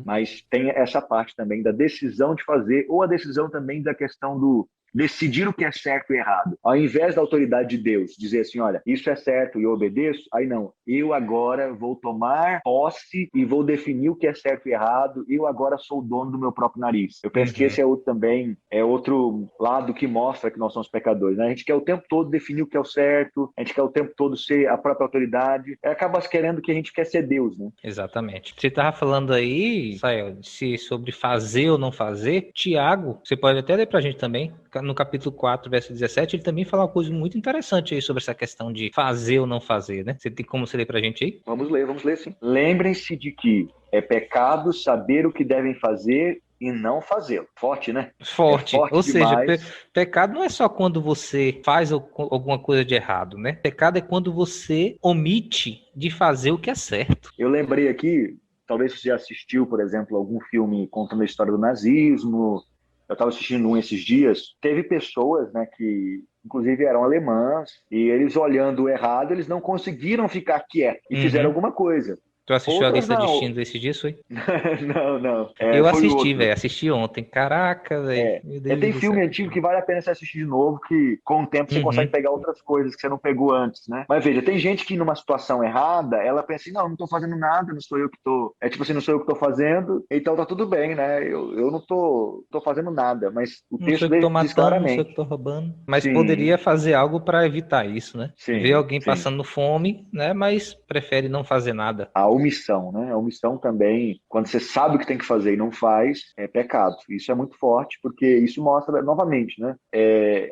Mas tem essa parte também da decisão de fazer ou a decisão também da questão do decidir o que é certo e errado. Ao invés da autoridade de Deus dizer assim, olha, isso é certo e eu obedeço, aí não, eu agora vou tomar posse e vou definir o que é certo e errado, eu agora sou o dono do meu próprio nariz. Eu penso que esse é outro lado que mostra que nós somos pecadores, né? A gente quer o tempo todo definir o que é o certo, a gente quer o tempo todo ser a própria autoridade, acaba querendo que a gente quer ser Deus, né? Exatamente. Você estava falando aí, Sael, sobre fazer ou não fazer, Tiago, você pode até ler pra gente também, no capítulo 4, verso 17, ele também fala uma coisa muito interessante aí sobre essa questão de fazer ou não fazer, né? Você tem como você ler pra gente aí? Vamos ler sim. Lembrem-se de que é pecado saber o que devem fazer e não fazê-lo. Forte, né? Forte. Ou demais. Seja, pecado não é só quando você faz alguma coisa de errado, né? Pecado é quando você omite de fazer o que é certo. Eu lembrei aqui, talvez você já assistiu, por exemplo, algum filme contando a história do nazismo. Eu estava assistindo um esses dias, teve pessoas, né, que inclusive eram alemãs, e eles olhando o errado, eles não conseguiram ficar quietos e fizeram alguma coisa. Tu assistiu a Outras lista de não. Schindler esses dias, foi? Não. Eu Foi o assisti, outro. velho. Assisti ontem. Caraca, velho. Meu Deus Tem do filme céu. antigo que vale a pena você assistir de novo, que com o tempo você consegue Uhum. pegar outras coisas que você não pegou antes, né? Mas veja, tem gente que numa situação errada, ela pensa assim, não tô fazendo nada, não sou eu que tô... É tipo assim, não sou eu que tô fazendo, então tá tudo bem, né? Eu não tô fazendo nada, mas o Não sei texto o que tô diz matando, não sei o que claramente. tô roubando. Mas Sim, poderia fazer algo para evitar isso, né? Ver sim, alguém sim. passando fome, né? Mas prefere não fazer nada. A omissão, né? A omissão também, quando você sabe o que tem que fazer e não faz, é pecado. Isso é muito forte, porque isso mostra, novamente, né?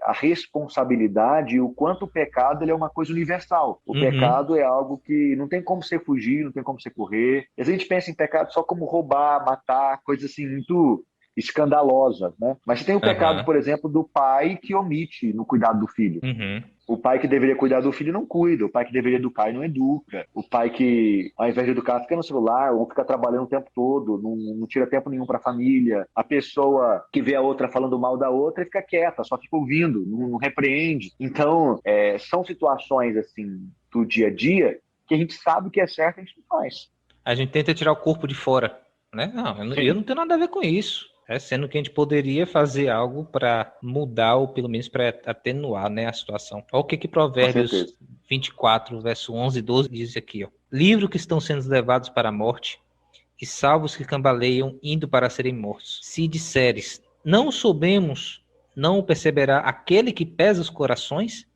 A responsabilidade e o quanto o pecado ele é uma coisa universal. O Uhum. pecado é algo que não tem como você fugir, não tem como você correr. E a gente pensa em pecado só como roubar, matar, coisas assim muito escandalosas, né? Mas você tem o pecado, Aham. por exemplo, do pai que omite no cuidado do filho. Uhum. O pai que deveria cuidar do filho não cuida, o pai que deveria educar e não educa, o pai que, ao invés de educar, fica no celular ou fica trabalhando o tempo todo, não tira tempo nenhum para a família, a pessoa que vê a outra falando mal da outra e fica quieta, só fica ouvindo, não repreende. Então, são situações assim do dia a dia que a gente sabe o que é certo e a gente não faz. A gente tenta tirar o corpo de fora, né? Não, eu não Sim, tenho nada a ver com isso. Sendo que a gente poderia fazer algo para mudar ou pelo menos para atenuar, né, a situação. Olha o que com Provérbios certeza. 24, verso 11 e 12 diz aqui, ó. Livro que estão sendo levados para a morte e salvos que cambaleiam indo para serem mortos. Se disseres, não soubemos, não o perceberá aquele que pesa os corações?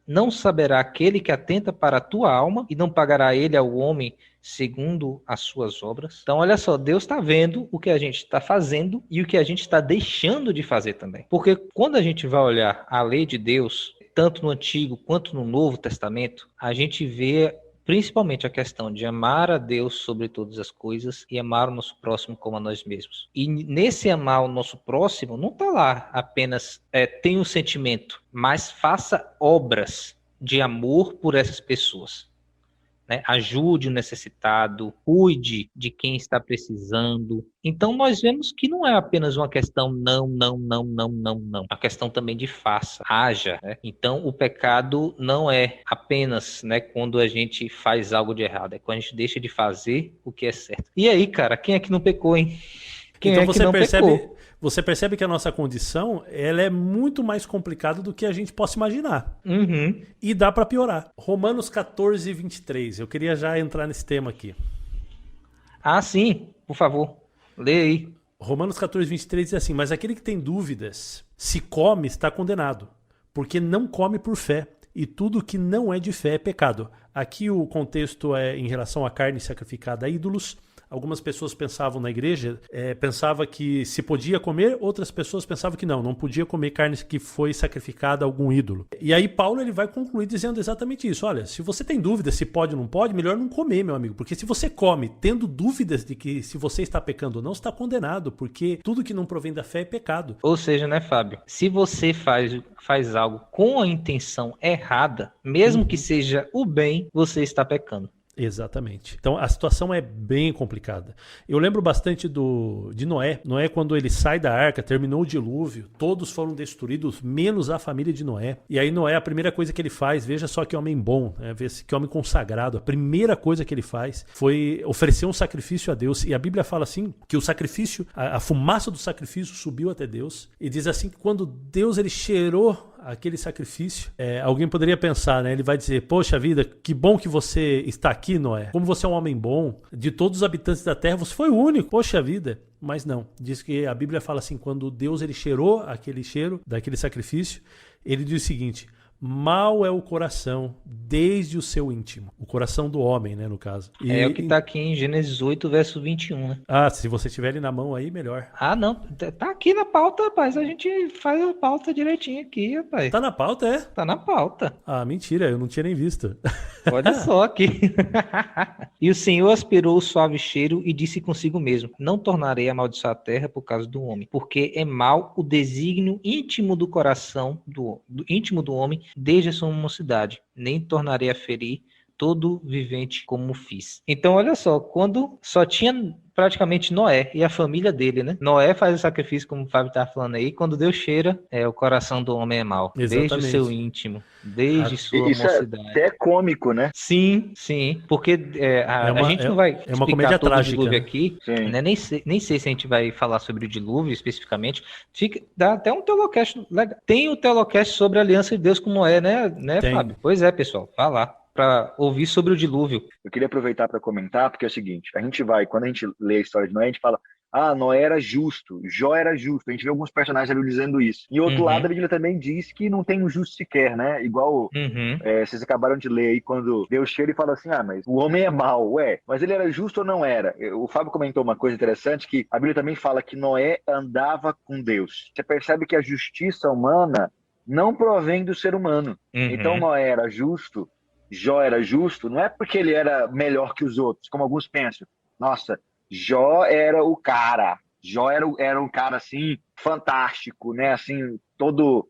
Não saberá aquele que atenta para a tua alma e não pagará ele ao homem segundo as suas obras? Então, olha só, Deus está vendo o que a gente está fazendo e o que a gente está deixando de fazer também. Porque quando a gente vai olhar a lei de Deus, tanto no Antigo quanto no Novo Testamento, a gente vê principalmente a questão de amar a Deus sobre todas as coisas e amar o nosso próximo como a nós mesmos. E nesse amar o nosso próximo, não está lá apenas tem um sentimento, mas faça obras de amor por essas pessoas. Né? Ajude o necessitado, cuide de quem está precisando. Então nós vemos que não é apenas uma questão não. A questão também de faça, haja. Né? Então o pecado não é apenas, né, quando a gente faz algo de errado, é quando a gente deixa de fazer o que é certo. E aí, cara, quem é que não pecou, hein? Quem Então é que não pecou? você percebe que a nossa condição ela é muito mais complicada do que a gente possa imaginar. Uhum. E dá para piorar. Romanos 14, 23. Eu queria já entrar nesse tema aqui. Ah, sim, por favor, lê aí. Romanos 14, 23 diz assim: mas aquele que tem dúvidas, se come, está condenado, porque não come por fé, e tudo que não é de fé é pecado. Aqui o contexto é em relação à carne sacrificada a ídolos. Algumas pessoas pensavam na igreja, pensava que se podia comer, outras pessoas pensavam que não podia comer carne que foi sacrificada a algum ídolo. E aí Paulo ele vai concluir dizendo exatamente isso. Olha, se você tem dúvidas se pode ou não pode, melhor não comer, meu amigo. Porque se você come tendo dúvidas de que se você está pecando ou não, está condenado. Porque tudo que não provém da fé é pecado. Ou seja, né, Fábio? Se você faz algo com a intenção errada, mesmo que seja o bem, você está pecando. Exatamente. Então a situação é bem complicada. Eu lembro bastante de Noé. Noé, quando ele sai da arca, terminou o dilúvio, todos foram destruídos, menos a família de Noé. E aí Noé, a primeira coisa que ele faz, veja só que homem bom, né? Que homem consagrado, a primeira coisa que ele faz foi oferecer um sacrifício a Deus. E a Bíblia fala assim, que o sacrifício, a fumaça do sacrifício subiu até Deus. E diz assim que quando Deus ele cheirou aquele sacrifício, alguém poderia pensar, né? Ele vai dizer, poxa vida, que bom que você está aqui, Noé. Como você é um homem bom, de todos os habitantes da terra, você foi o único. Poxa vida. Mas não, diz que a Bíblia fala assim, quando Deus ele cheirou aquele cheiro daquele sacrifício, ele diz o seguinte: mau é o coração desde o seu íntimo. O coração do homem, né, no caso. É o que está aqui em Gênesis 8, verso 21, né? Ah, se você tiver ele na mão aí, melhor. Ah, não. Tá aqui na pauta, rapaz. A gente faz a pauta direitinho aqui, rapaz. Tá na pauta, é? Tá na pauta. Ah, mentira, eu não tinha nem visto. Olha só aqui. E o Senhor aspirou o suave cheiro e disse consigo mesmo: não tornarei a amaldiçoar a terra por causa do homem, porque é mau o desígnio íntimo do coração, do íntimo do homem, desde a sua mocidade. Nem tornarei a ferir todo vivente como fiz. Então, olha só, quando só tinha praticamente Noé e a família dele, né? Noé faz o sacrifício, como o Fábio tá falando aí, quando Deus cheira, o coração do homem é mau. Exatamente. Desde o seu íntimo, desde sua Isso mocidade. é até cômico, né? Sim, porque a gente não vai é uma explicar comédia todo trágica, o dilúvio né? aqui, Sim. né? Nem sei se a gente vai falar sobre o dilúvio especificamente. Dá até um teolocast legal. Tem o teolocast sobre a aliança de Deus com Noé, né, Tem. Fábio? Pois é, pessoal, vá lá para ouvir sobre o dilúvio. Eu queria aproveitar para comentar, porque é o seguinte, quando a gente lê a história de Noé, a gente fala, Noé era justo, Jó era justo, a gente vê alguns personagens ali dizendo isso. E outro lado, a Bíblia também diz que não tem um justo sequer, né? Igual vocês acabaram de ler aí, quando Deus chega e fala assim, mas o homem é mau, mas ele era justo ou não era? O Fábio comentou uma coisa interessante, que a Bíblia também fala que Noé andava com Deus. Você percebe que a justiça humana não provém do ser humano. Então Noé era justo, Jó era justo, não é porque ele era melhor que os outros, como alguns pensam. Nossa, Jó era o cara. Jó era um cara, assim, fantástico, né? Assim, todo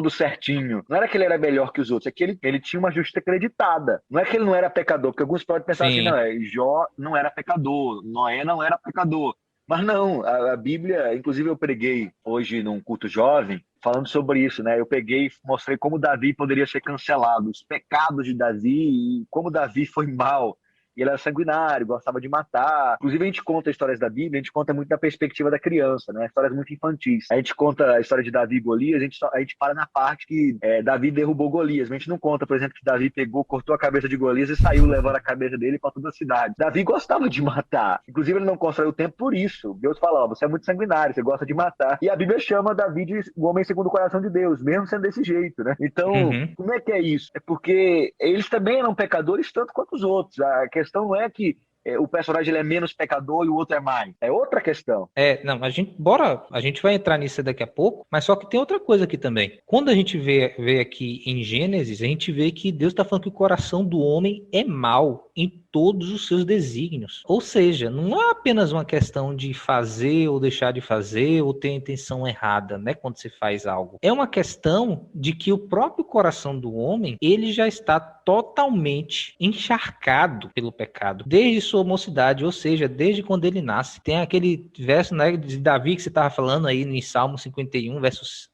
certinho. Não era que ele era melhor que os outros, é que ele tinha uma justiça acreditada. Não é que ele não era pecador, porque alguns podem pensar assim, não, Jó não era pecador, Noé não era pecador. Mas não, a Bíblia, inclusive eu preguei hoje num culto jovem, falando sobre isso, né? Eu peguei e mostrei como Davi poderia ser cancelado, os pecados de Davi e como Davi foi mal. E ele era sanguinário, gostava de matar. Inclusive, a gente conta histórias da Bíblia, a gente conta muito da perspectiva da criança, né? Histórias muito infantis. A gente conta a história de Davi e Golias, a gente para na parte que Davi derrubou Golias. A gente não conta, por exemplo, que Davi pegou, cortou a cabeça de Golias e saiu levando a cabeça dele para toda a cidade. Davi gostava de matar. Inclusive, ele não constrói o templo por isso. Deus fala, você é muito sanguinário, você gosta de matar. E a Bíblia chama Davi de o homem segundo o coração de Deus, mesmo sendo desse jeito, né? Então, como é que é isso? É porque eles também eram pecadores tanto quanto os outros. A questão não é que o personagem ele é menos pecador e o outro é mais. É outra questão. Não, a gente vai entrar nisso daqui a pouco, mas só que tem outra coisa aqui também. Quando a gente vê aqui em Gênesis, a gente vê que Deus está falando que o coração do homem é mau em todos os seus desígnios. Ou seja, não é apenas uma questão de fazer ou deixar de fazer ou ter a intenção errada, né, quando você faz algo. É uma questão de que o próprio coração do homem, ele já está totalmente encharcado pelo pecado, desde sua mocidade, ou seja, desde quando ele nasce. Tem aquele verso, né, de Davi que você estava falando aí em Salmo 51,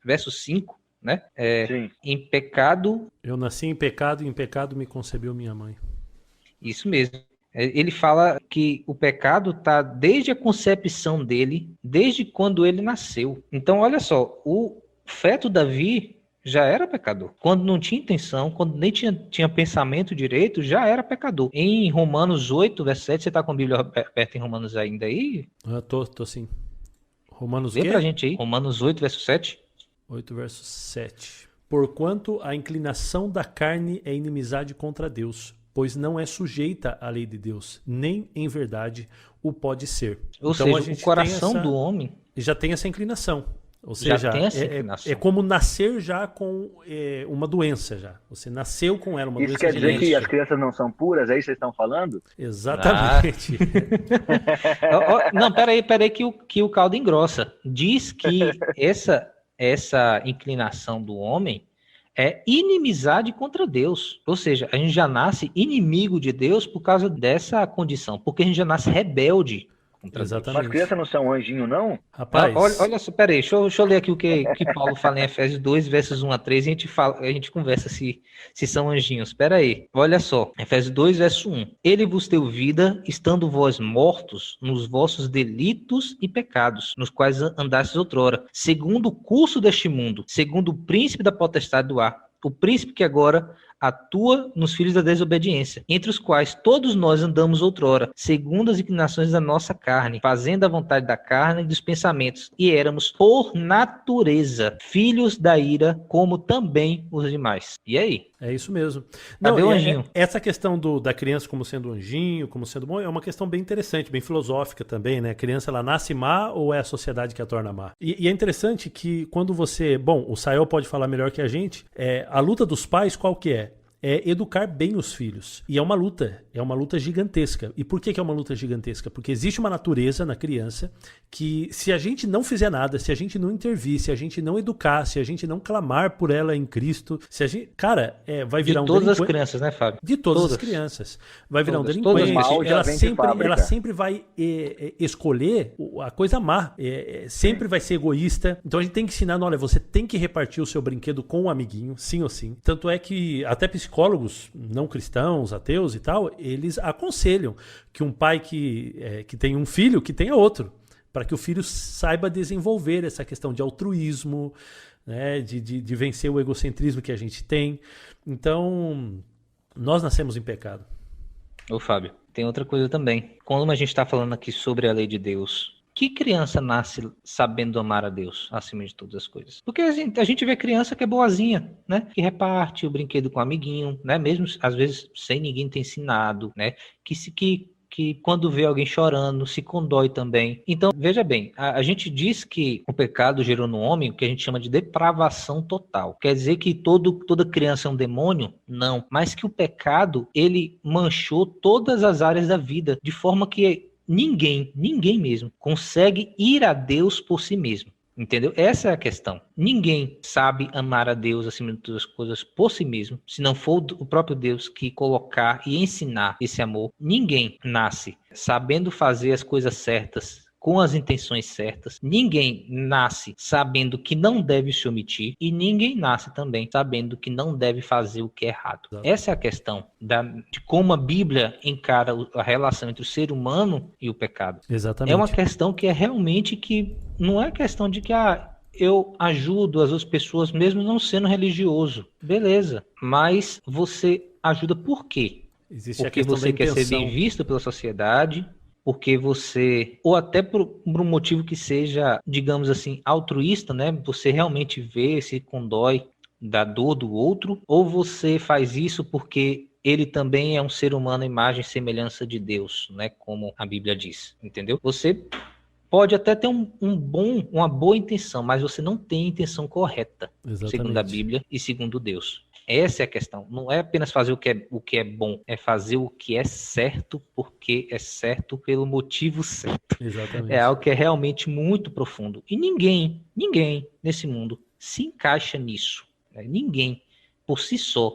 verso 5, né? Em pecado... Eu nasci em pecado e em pecado me concebeu minha mãe. Isso mesmo. Ele fala que o pecado está desde a concepção dele, desde quando ele nasceu. Então, olha só, o feto Davi já era pecador. Quando não tinha intenção, quando nem tinha pensamento direito, já era pecador. Em Romanos 8, verso 7, você está com a Bíblia aberta em Romanos ainda aí? Tô sim. Romanos Lê pra gente aí. Romanos 8, verso 7. 8, verso 7. Porquanto a inclinação da carne é inimizade contra Deus, pois não é sujeita à lei de Deus, nem em verdade o pode ser. Ou então, seja, o coração do homem já tem essa inclinação. Ou seja, tem essa inclinação. É como nascer já com uma doença já. Você nasceu com ela, uma isso doença genética. Isso quer dizer que as crianças não são puras? É isso que vocês estão falando? Exatamente. Não, peraí que o caldo engrossa. Diz que essa inclinação do homem é inimizade contra Deus. Ou seja, a gente já nasce inimigo de Deus por causa dessa condição, porque a gente já nasce rebelde contra Exatamente. Deus. Mas criança não são anjinho, não? Rapaz... Olha só, peraí, deixa eu ler aqui o que Paulo fala em Efésios 2, versos 1 a 3, e a gente conversa se são anjinhos. Peraí, olha só, Efésios 2, verso 1. Ele vos deu vida, estando vós mortos nos vossos delitos e pecados, nos quais andastes outrora, segundo o curso deste mundo, segundo o príncipe da potestade do ar, o príncipe que agora atua nos filhos da desobediência, entre os quais todos nós andamos outrora, segundo as inclinações da nossa carne, fazendo a vontade da carne e dos pensamentos, e éramos, por natureza, filhos da ira, como também os demais. E aí? É isso mesmo. Cadê o anjinho? Essa questão da criança como sendo anjinho, como sendo bom, é uma questão bem interessante, bem filosófica também, né? A criança, ela nasce má ou é a sociedade que a torna má? E é interessante que quando você... Bom, o Sayão pode falar melhor que a gente. A luta dos pais, qual que é? é educar bem os filhos. E é uma luta gigantesca. E por que é uma luta gigantesca? Porque existe uma natureza na criança que, se a gente não fizer nada, se a gente não intervir, se a gente não educar, se a gente não clamar por ela em Cristo, se a gente, cara, vai virar um delinquente. De todas as crianças, né, Fábio? De todas as crianças. Vai virar um delinquente. Ela sempre vai escolher a coisa má. Sempre vai ser egoísta. Então a gente tem que ensinar, olha, você tem que repartir o seu brinquedo com um amiguinho, sim ou sim. Tanto é que até psicólogos não cristãos, ateus e tal, eles aconselham que um pai que tem um filho, que tenha outro, para que o filho saiba desenvolver essa questão de altruísmo, né, de vencer o egocentrismo que a gente tem. Então, nós nascemos em pecado. Ô Fábio, tem outra coisa também. Quando a gente está falando aqui sobre a lei de Deus, que criança nasce sabendo amar a Deus acima de todas as coisas? Porque a gente vê criança que é boazinha, né? Que reparte o brinquedo com o amiguinho, né? Mesmo às vezes sem ninguém ter ensinado, né? Que quando vê alguém chorando, se condói também. Então, veja bem, a gente diz que o pecado gerou no homem o que a gente chama de depravação total. Quer dizer que toda criança é um demônio? Não. Mas que o pecado, ele manchou todas as áreas da vida, de forma que ninguém mesmo, consegue ir a Deus por si mesmo. Entendeu? Essa é a questão. Ninguém sabe amar a Deus acima de todas as coisas por si mesmo, se não for o próprio Deus que colocar e ensinar esse amor. Ninguém nasce sabendo fazer as coisas certas, com as intenções certas. Ninguém nasce sabendo que não deve se omitir e ninguém nasce também sabendo que não deve fazer o que é errado. Essa é a questão de como a Bíblia encara a relação entre o ser humano e o pecado. Exatamente. É uma questão que é realmente que não é questão de que eu ajudo as outras pessoas mesmo não sendo religioso. Beleza, mas você ajuda por quê? Porque você quer ser bem visto pela sociedade, porque você, ou até por um motivo que seja, digamos assim, altruísta, né? Você realmente vê, se condói da dor do outro, ou você faz isso porque ele também é um ser humano à imagem e semelhança de Deus, né? Como a Bíblia diz, entendeu? Você pode até ter uma boa intenção, mas você não tem a intenção correta, segundo a Bíblia e segundo Deus. Essa é a questão. Não é apenas fazer o que é bom, é fazer o que é certo porque é certo pelo motivo certo. Exatamente. É algo que é realmente muito profundo. E ninguém nesse mundo se encaixa nisso. Né? Ninguém, por si só,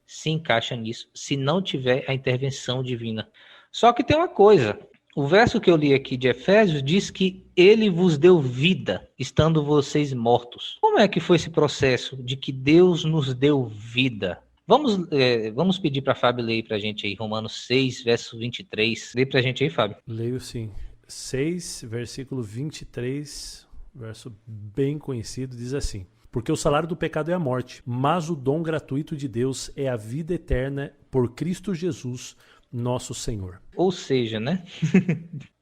se encaixa nisso se não tiver a intervenção divina. Só que tem uma coisa. O verso que eu li aqui de Efésios diz que ele vos deu vida, estando vocês mortos. Como é que foi esse processo de que Deus nos deu vida? Vamos pedir para Fábio ler para a gente aí, Romanos 6, verso 23. Lê para a gente aí, Fábio. Leio sim. 6, versículo 23, verso bem conhecido, diz assim: porque o salário do pecado é a morte, mas o dom gratuito de Deus é a vida eterna por Cristo Jesus, nosso Senhor. Ou seja, né?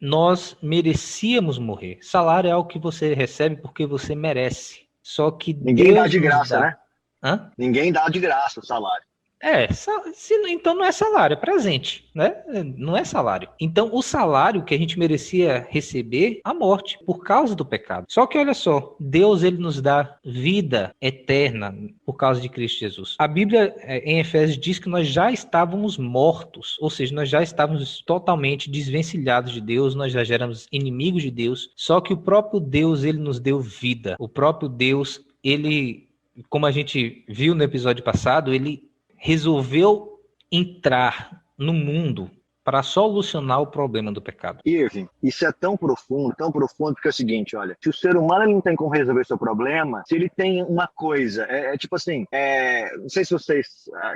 Nós merecíamos morrer. Salário é algo que você recebe porque você merece. Só que ninguém Deus dá de graça, né? Hã? Ninguém dá de graça o salário. Então não é salário, é presente, né? Não é salário. Então o salário que a gente merecia receber, a morte, por causa do pecado. Só que olha só, Deus ele nos dá vida eterna por causa de Cristo Jesus. A Bíblia em Efésios diz que nós já estávamos mortos, ou seja, nós já estávamos totalmente desvencilhados de Deus, nós já éramos inimigos de Deus, só que o próprio Deus ele nos deu vida. O próprio Deus, ele, como a gente viu no episódio passado, ele resolveu entrar no mundo para solucionar o problema do pecado. Irving, isso é tão profundo, porque é o seguinte, olha, se o ser humano ele não tem como resolver seu problema, se ele tem uma coisa, tipo assim, não sei se vocês,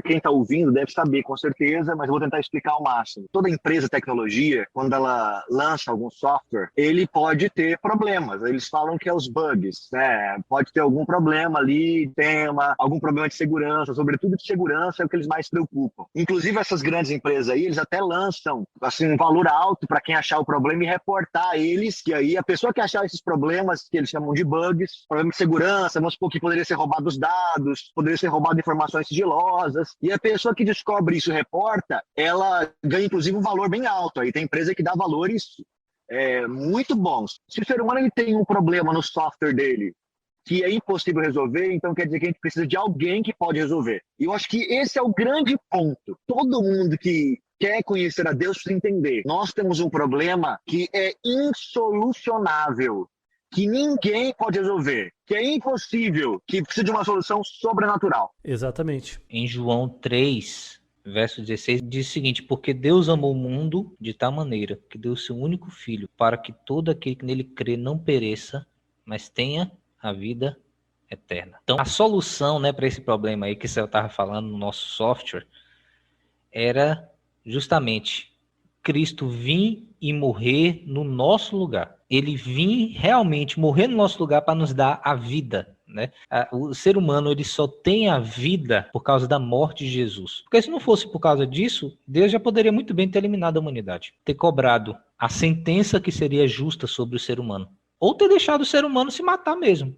quem está ouvindo deve saber com certeza, mas eu vou tentar explicar ao máximo. Toda empresa de tecnologia, quando ela lança algum software, ele pode ter problemas, eles falam que é os bugs, né? Pode ter algum problema ali, algum problema de segurança, sobretudo de segurança é o que eles mais se preocupam. Inclusive essas grandes empresas aí, eles até lançam assim, um valor alto para quem achar o problema e reportar eles, que aí a pessoa que achar esses problemas, que eles chamam de bugs, problema de segurança, vamos supor que poderia ser roubado os dados, poderia ser roubado informações sigilosas, e a pessoa que descobre isso e reporta, ela ganha inclusive um valor bem alto. Aí tem empresa que dá valores muito bons. Se o ser humano ele tem um problema no software dele, que é impossível resolver, então quer dizer que a gente precisa de alguém que pode resolver. E eu acho que esse é o grande ponto. Todo mundo que quer conhecer a Deus precisa entender. Nós temos um problema que é insolucionável, que ninguém pode resolver, que é impossível, que precisa de uma solução sobrenatural. Exatamente. Em João 3, verso 16, diz o seguinte: porque Deus amou o mundo de tal maneira que deu o seu único filho, para que todo aquele que nele crê não pereça, mas tenha a vida eterna. Então, a solução, né, para esse problema aí que você estava falando no nosso software era justamente Cristo vir e morrer no nosso lugar. Ele vir realmente morrer no nosso lugar para nos dar a vida, né? O ser humano, ele só tem a vida por causa da morte de Jesus. Porque se não fosse por causa disso, Deus já poderia muito bem ter eliminado a humanidade, ter cobrado a sentença que seria justa sobre o ser humano, ou ter deixado o ser humano se matar mesmo.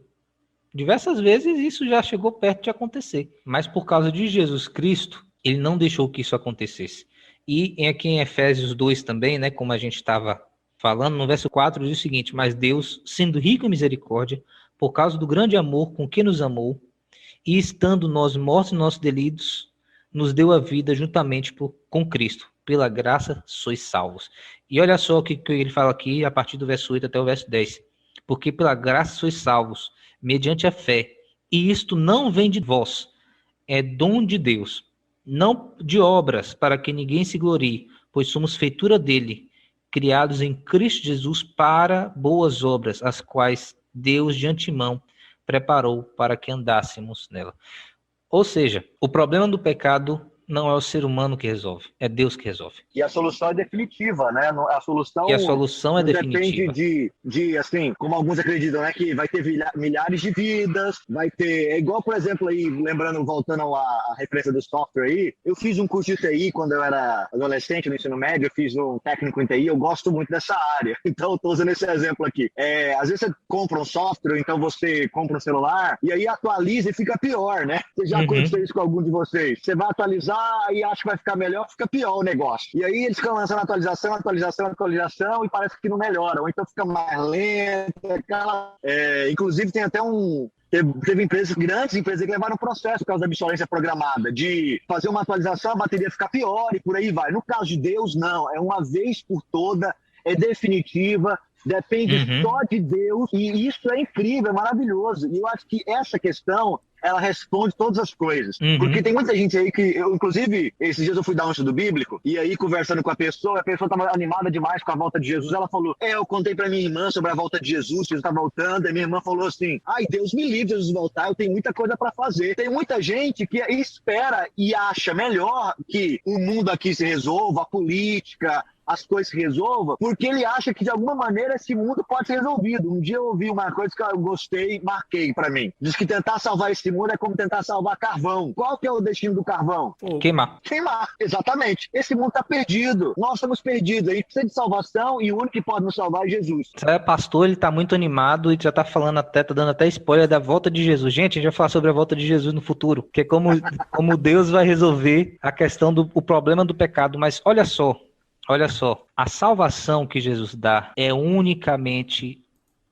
Diversas vezes isso já chegou perto de acontecer. Mas por causa de Jesus Cristo, ele não deixou que isso acontecesse. E aqui em Efésios 2 também, né, como a gente estava falando, no verso 4 diz o seguinte: mas Deus, sendo rico em misericórdia, por causa do grande amor com que nos amou, e estando nós mortos em nossos delitos, nos deu a vida juntamente com Cristo. Pela graça sois salvos. E olha só o que ele fala aqui, a partir do verso 8 até o verso 10. Porque pela graça sois salvos, mediante a fé. E isto não vem de vós, é dom de Deus. Não de obras, para que ninguém se glorie, pois somos feitura dele, criados em Cristo Jesus para boas obras, as quais Deus de antemão preparou para que andássemos nela. Ou seja, o problema do pecado não é o ser humano que resolve, é Deus que resolve. E a solução é definitiva, né? A solução é definitiva. Depende de, assim, como alguns acreditam, né? Que vai ter milhares de vidas, vai ter... É igual, por exemplo, aí, lembrando, voltando à referência do software aí, eu fiz um curso de TI quando eu era adolescente, no ensino médio, eu fiz um técnico em TI, eu gosto muito dessa área. Então, eu tô usando esse exemplo aqui. Às vezes você compra um software, então você compra um celular, e aí atualiza e fica pior, né? Você já aconteceu isso com algum de vocês? Você vai atualizar e acha que vai ficar melhor, fica pior o negócio. E aí eles ficam lançando atualização, e parece que não melhora, ou então fica mais lento. Inclusive tem até teve grandes empresas que levaram processo por causa da obsolescência programada, de fazer uma atualização, a bateria ficar pior e por aí vai. No caso de Deus, não. É uma vez por toda, é definitiva, depende só de Deus, e isso é incrível, é maravilhoso. E eu acho que essa questão, ela responde todas as coisas. Porque tem muita gente aí que, inclusive, esses dias eu fui dar um estudo bíblico, e aí conversando com a pessoa estava animada demais com a volta de Jesus, ela falou, eu contei pra minha irmã sobre a volta de Jesus, Jesus tá voltando, e minha irmã falou assim, ai, Deus me livre de Jesus voltar, eu tenho muita coisa pra fazer. Tem muita gente que espera e acha melhor que o mundo aqui se resolva, a política, as coisas se resolvam, porque ele acha que de alguma maneira esse mundo pode ser resolvido. Um dia eu ouvi uma coisa que eu gostei e marquei pra mim. Diz que tentar salvar esse mundo é como tentar salvar carvão. Qual que é o destino do carvão? Queimar, exatamente. Esse mundo tá perdido. Nós estamos perdidos. A gente precisa de salvação e o único que pode nos salvar é Jesus. Pastor, ele tá muito animado e já tá falando até, tá dando até spoiler da volta de Jesus. Gente, a gente vai falar sobre a volta de Jesus no futuro, que é como Deus vai resolver a questão o problema do pecado. Mas olha só, a salvação que Jesus dá é unicamente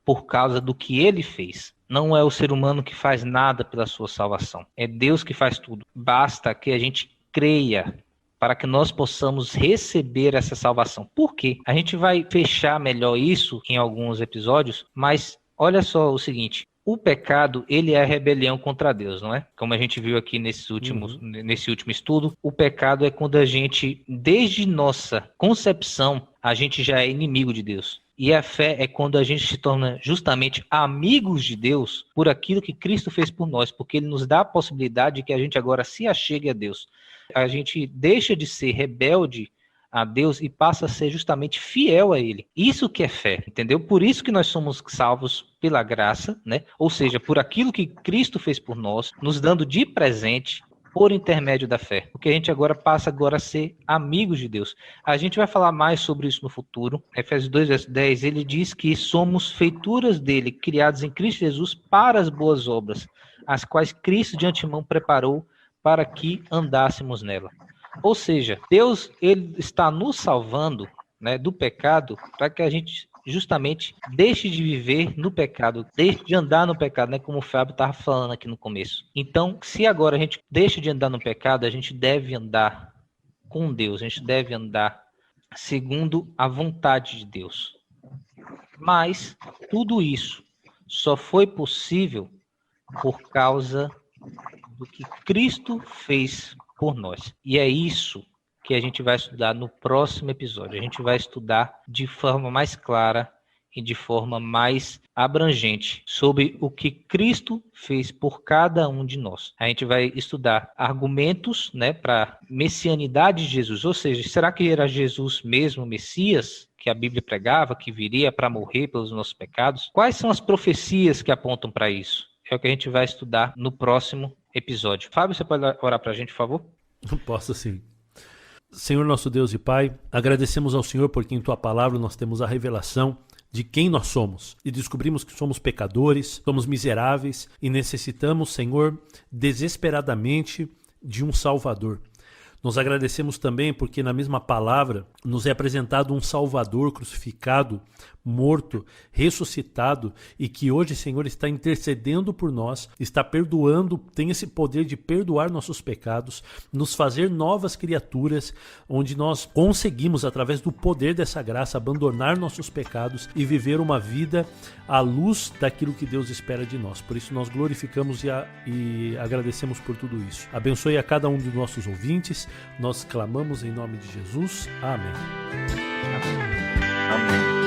por causa do que ele fez. Não é o ser humano que faz nada pela sua salvação. É Deus que faz tudo. Basta que a gente creia para que nós possamos receber essa salvação. Por quê? A gente vai fechar melhor isso em alguns episódios, mas olha só o seguinte. O pecado, ele é a rebelião contra Deus, não é? Como a gente viu aqui nesse último estudo, o pecado é quando a gente, desde nossa concepção, a gente já é inimigo de Deus. E a fé é quando a gente se torna justamente amigos de Deus por aquilo que Cristo fez por nós, porque ele nos dá a possibilidade de que a gente agora se achegue a Deus. A gente deixa de ser rebelde a Deus e passa a ser justamente fiel a ele. Isso que é fé, entendeu? Por isso que nós somos salvos pela graça, né? Ou seja, por aquilo que Cristo fez por nós, nos dando de presente por intermédio da fé. Porque a gente passa a ser amigos de Deus. A gente vai falar mais sobre isso no futuro. Efésios 2, verso 10, ele diz que somos feituras dele, criados em Cristo Jesus para as boas obras, as quais Cristo de antemão preparou para que andássemos nela. Ou seja, Deus, ele está nos salvando, né, do pecado para que a gente justamente deixe de viver no pecado, deixe de andar no pecado, né? Como o Fábio estava falando aqui no começo. Então, se agora a gente deixa de andar no pecado, a gente deve andar com Deus, a gente deve andar segundo a vontade de Deus. Mas tudo isso só foi possível por causa do que Cristo fez por nós. E é isso que a gente vai estudar no próximo episódio. A gente vai estudar de forma mais clara e de forma mais abrangente sobre o que Cristo fez por cada um de nós. A gente vai estudar argumentos, né, para messianidade de Jesus, ou seja, será que era Jesus mesmo o Messias que a Bíblia pregava, que viria para morrer pelos nossos pecados? Quais são as profecias que apontam para isso? É o que a gente vai estudar no próximo episódio. Fábio, você pode orar para a gente, por favor? Posso sim. Senhor nosso Deus e Pai, agradecemos ao Senhor porque em Tua palavra nós temos a revelação de quem nós somos e descobrimos que somos pecadores, somos miseráveis e necessitamos, Senhor, desesperadamente de um Salvador. Nós agradecemos também porque na mesma palavra nos é apresentado um Salvador crucificado, morto, ressuscitado e que hoje, Senhor, está intercedendo por nós, está perdoando, tem esse poder de perdoar nossos pecados, nos fazer novas criaturas, onde nós conseguimos, através do poder dessa graça, abandonar nossos pecados e viver uma vida à luz daquilo que Deus espera de nós. Por isso nós glorificamos e agradecemos por tudo isso. Abençoe a cada um dos nossos ouvintes, nós clamamos em nome de Jesus. Amém. Amém.